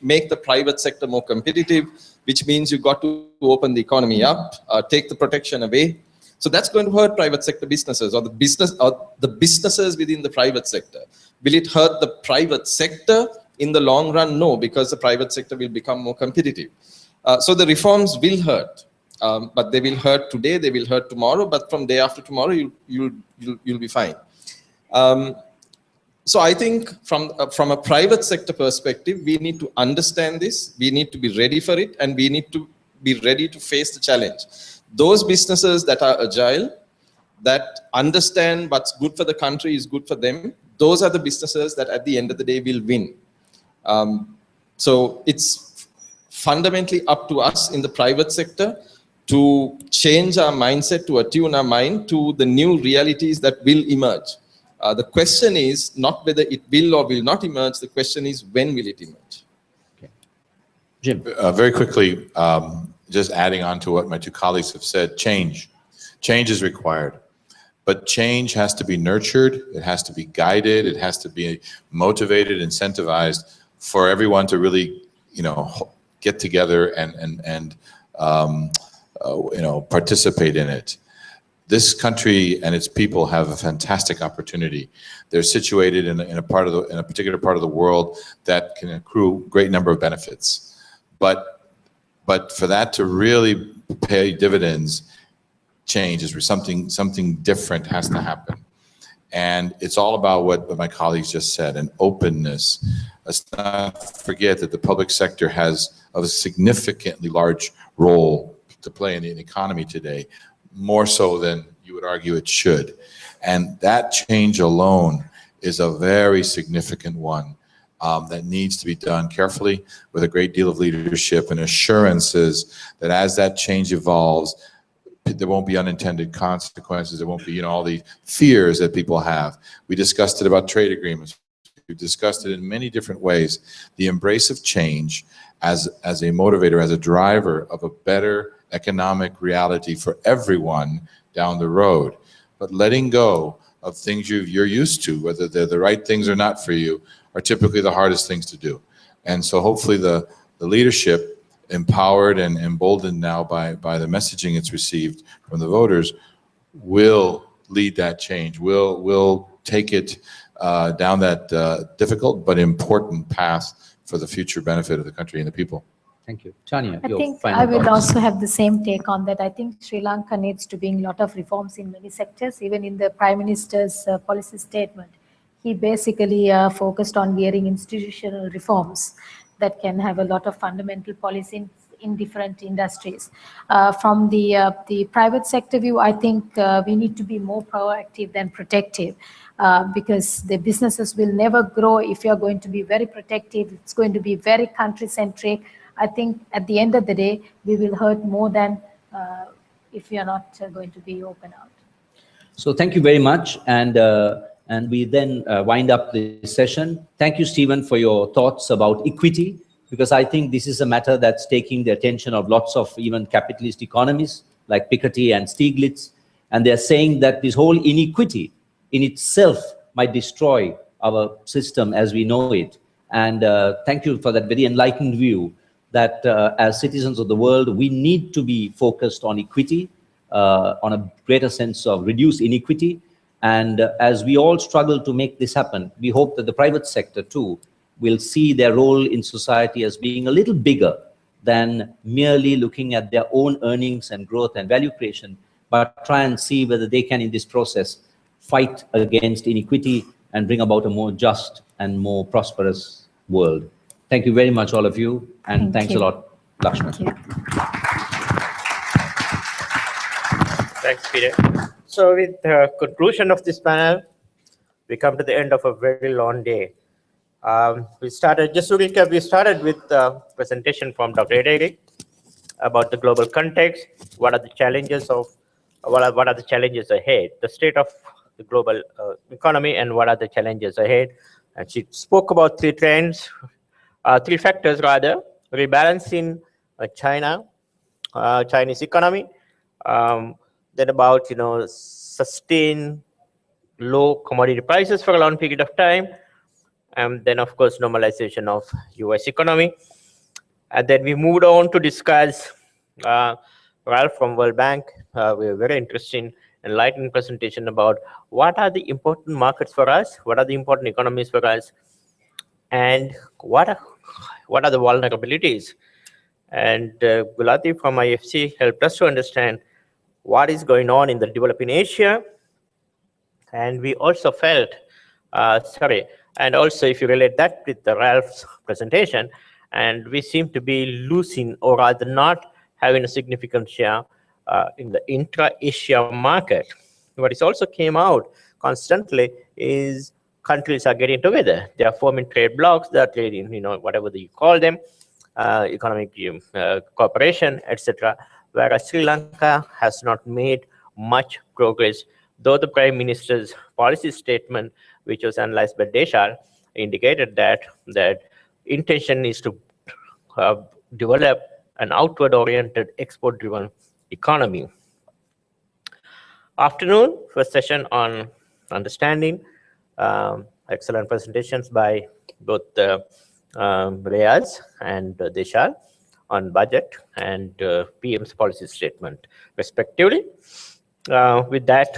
make the private sector more competitive, which means you've got to open the economy up, take the protection away. So that's going to hurt private sector businesses, or the businesses within the private sector. Will it hurt the private sector? In the long run, no, because the private sector will become more competitive. So the reforms will hurt, but they will hurt today, they will hurt tomorrow, but from day after tomorrow, you'll be fine. So I think from a private sector perspective, we need to understand this, we need to be ready for it, and we need to be ready to face the challenge. Those businesses that are agile, that understand what's good for the country is good for them, those are the businesses that at the end of the day will win. So it's fundamentally up to us in the private sector to change our mindset, to attune our mind to the new realities that will emerge. The question is not whether it will or will not emerge, the question is when will it emerge? Okay. Jim. Very quickly, just adding on to what my two colleagues have said, change. Change is required. But change has to be nurtured, it has to be guided, it has to be motivated, incentivized for everyone to really, get together and participate in it. This country and its people have a fantastic opportunity. They're situated in a particular part of the world that can accrue a great number of benefits. But for that to really pay dividends, change is something different has to happen. And it's all about what my colleagues just said, an openness. Let's not forget that the public sector has a significantly large role to play in the economy today, more so than you would argue it should. And that change alone is a very significant one that needs to be done carefully with a great deal of leadership and assurances that as that change evolves, there won't be unintended consequences. There won't be, all the fears that people have. We discussed it about trade agreements. We've discussed it in many different ways. The embrace of change as a motivator, as a driver of a better economic reality for everyone down the road. But letting go of things you're used to, whether they're the right things or not for you, are typically the hardest things to do. And so hopefully the leadership, empowered and emboldened now by the messaging it's received from the voters, will lead that change, will take it down that difficult but important path for the future benefit of the country and the people. Thank you. Tanya, I your think final I would thoughts. also have the same take on that. I think Sri Lanka needs to bring a lot of reforms in many sectors. Even in the Prime Minister's policy statement, he basically focused on very institutional reforms that can have a lot of fundamental policy in different industries. From the private sector view, I think we need to be more proactive than protective, because the businesses will never grow if you're going to be very protective. It's going to be very country-centric. I think at the end of the day, we will hurt more than if we are not going to be open out. So thank you very much. And we then wind up this session. Thank you, Stephen, for your thoughts about equity, because I think this is a matter that's taking the attention of lots of even capitalist economists like Piketty and Stiglitz. And they're saying that this whole inequity in itself might destroy our system as we know it. And thank you for that very enlightened view that as citizens of the world, we need to be focused on equity, on a greater sense of reduced inequity. And as we all struggle to make this happen, we hope that the private sector too will see their role in society as being a little bigger than merely looking at their own earnings and growth and value creation, but try and see whether they can, in this process, fight against inequity and bring about a more just and more prosperous world. Thank you very much, all of you, and thanks a lot, Lakshman. Thanks, Peter. So with the conclusion of this panel, we come to the end of a very long day. Just to recap, we started with a presentation from Dr. Eric about the global context, what are the challenges ahead, the state of the global economy, and what are the challenges ahead. And she spoke about three factors rather: rebalancing Chinese economy, then about sustain low commodity prices for a long period of time, and then of course normalization of US economy. And then we moved on to discuss Ralph from World Bank. We were very interesting, enlightening presentation about what are the important markets for us, what are the important economies for us, and what are the vulnerabilities. And Gulati from IFC helped us to understand what is going on in the developing Asia. And we also felt, and also if you relate that with the Ralph's presentation, and we seem to be losing, or rather not having a significant share in the intra-Asia market. What is also came out constantly is countries are getting together. They are forming trade blocs, they are trading, whatever you call them, economic cooperation, etc. Whereas Sri Lanka has not made much progress, though the Prime Minister's policy statement, which was analyzed by Deshal, indicated that intention is to develop an outward-oriented, export-driven economy. Afternoon, first session on understanding. Excellent presentations by both Reyes and Deshal on budget and PM's policy statement, respectively. With that,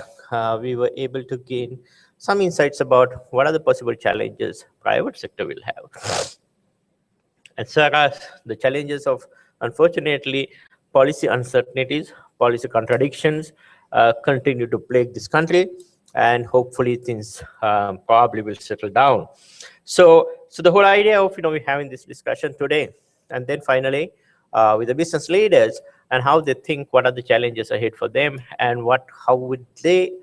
we were able to gain some insights about what are the possible challenges private sector will have. And so as the challenges of, unfortunately, policy uncertainties, policy contradictions continue to plague this country, and hopefully things probably will settle down. So the whole idea of we having this discussion today, and then finally with the business leaders and how they think, what are the challenges ahead for them, and how would they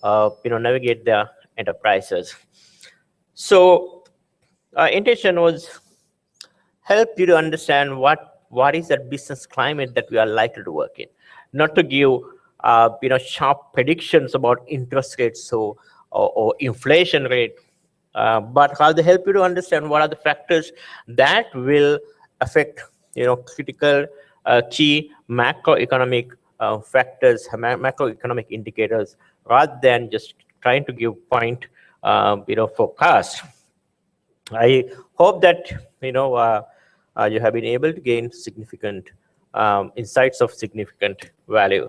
navigate their enterprises. So intention was help you to understand what is that business climate that we are likely to work in, not to give sharp predictions about interest rates or inflation rate, but rather help you to understand what are the factors that will affect critical key macroeconomic factors, macroeconomic indicators, rather than just trying to give point forecast. I hope that you have been able to gain significant insights of significant value.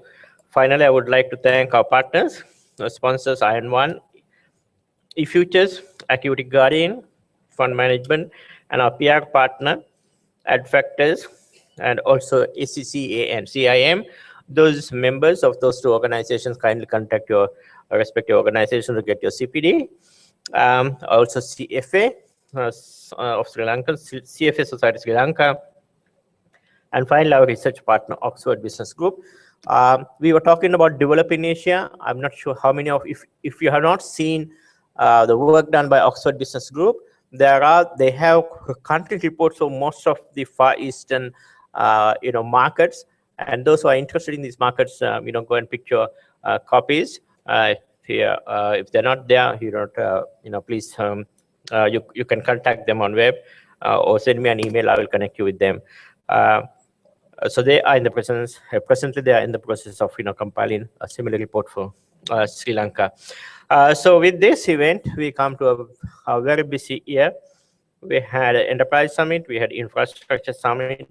Finally, I would like to thank our partners, our sponsors, Iron One, eFutures, Acuity Guardian, Fund Management, and our PR partner, Adfactors, and also ACCA and CIM. Those members of those two organizations, kindly contact your respective organization to get your CPD. Also CFA of Sri Lanka, CFA Society Sri Lanka, and finally our research partner, Oxford Business Group. We were talking about developing Asia. I'm not sure how many of, if you have not seen the work done by Oxford Business Group, they have country reports for most of the Far Eastern markets, and those who are interested in these markets, go and pick your copies. If they're not there, please you can contact them on web or send me an email. I will connect you with them. So they are in the presently they are in the process of compiling a similar report for Sri Lanka. So with this event, we come to a very busy year. We had an enterprise summit, we had infrastructure summit,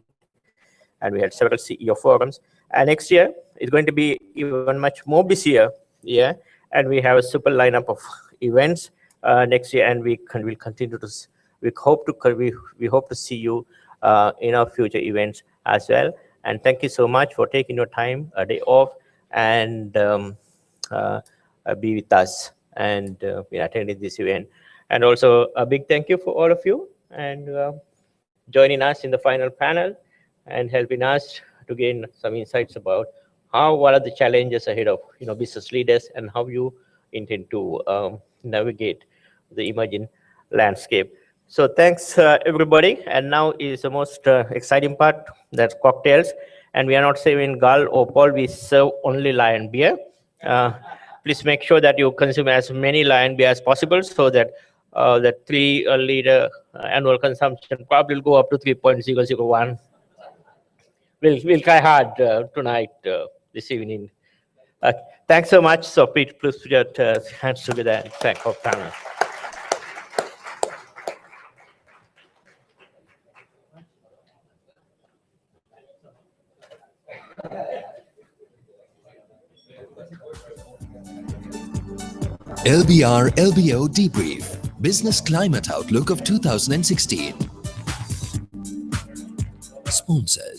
and we had several CEO forums. And next year is going to be even much more busier year, and we have a super lineup of events next year, and will continue to. We hope to see you in our future events as well. And thank you so much for taking your time, a day off, and be with us and attending this event. And also a big thank you for all of you and joining us in the final panel and helping us to gain some insights about what are the challenges ahead of business leaders and how you intend to navigate the emerging landscape. So thanks everybody. And now is the most exciting part, that's cocktails. And we are not serving Gull or Paul, we serve only Lion beer. Please make sure that you consume as many Lion beer as possible so that the 3-liter annual consumption probably will go up to 3.001. We'll try hard tonight, this evening. Thanks so much. So please put your hands together and thank our panel. LBR LBO Debrief, Business Climate Outlook of 2016. Sponsors.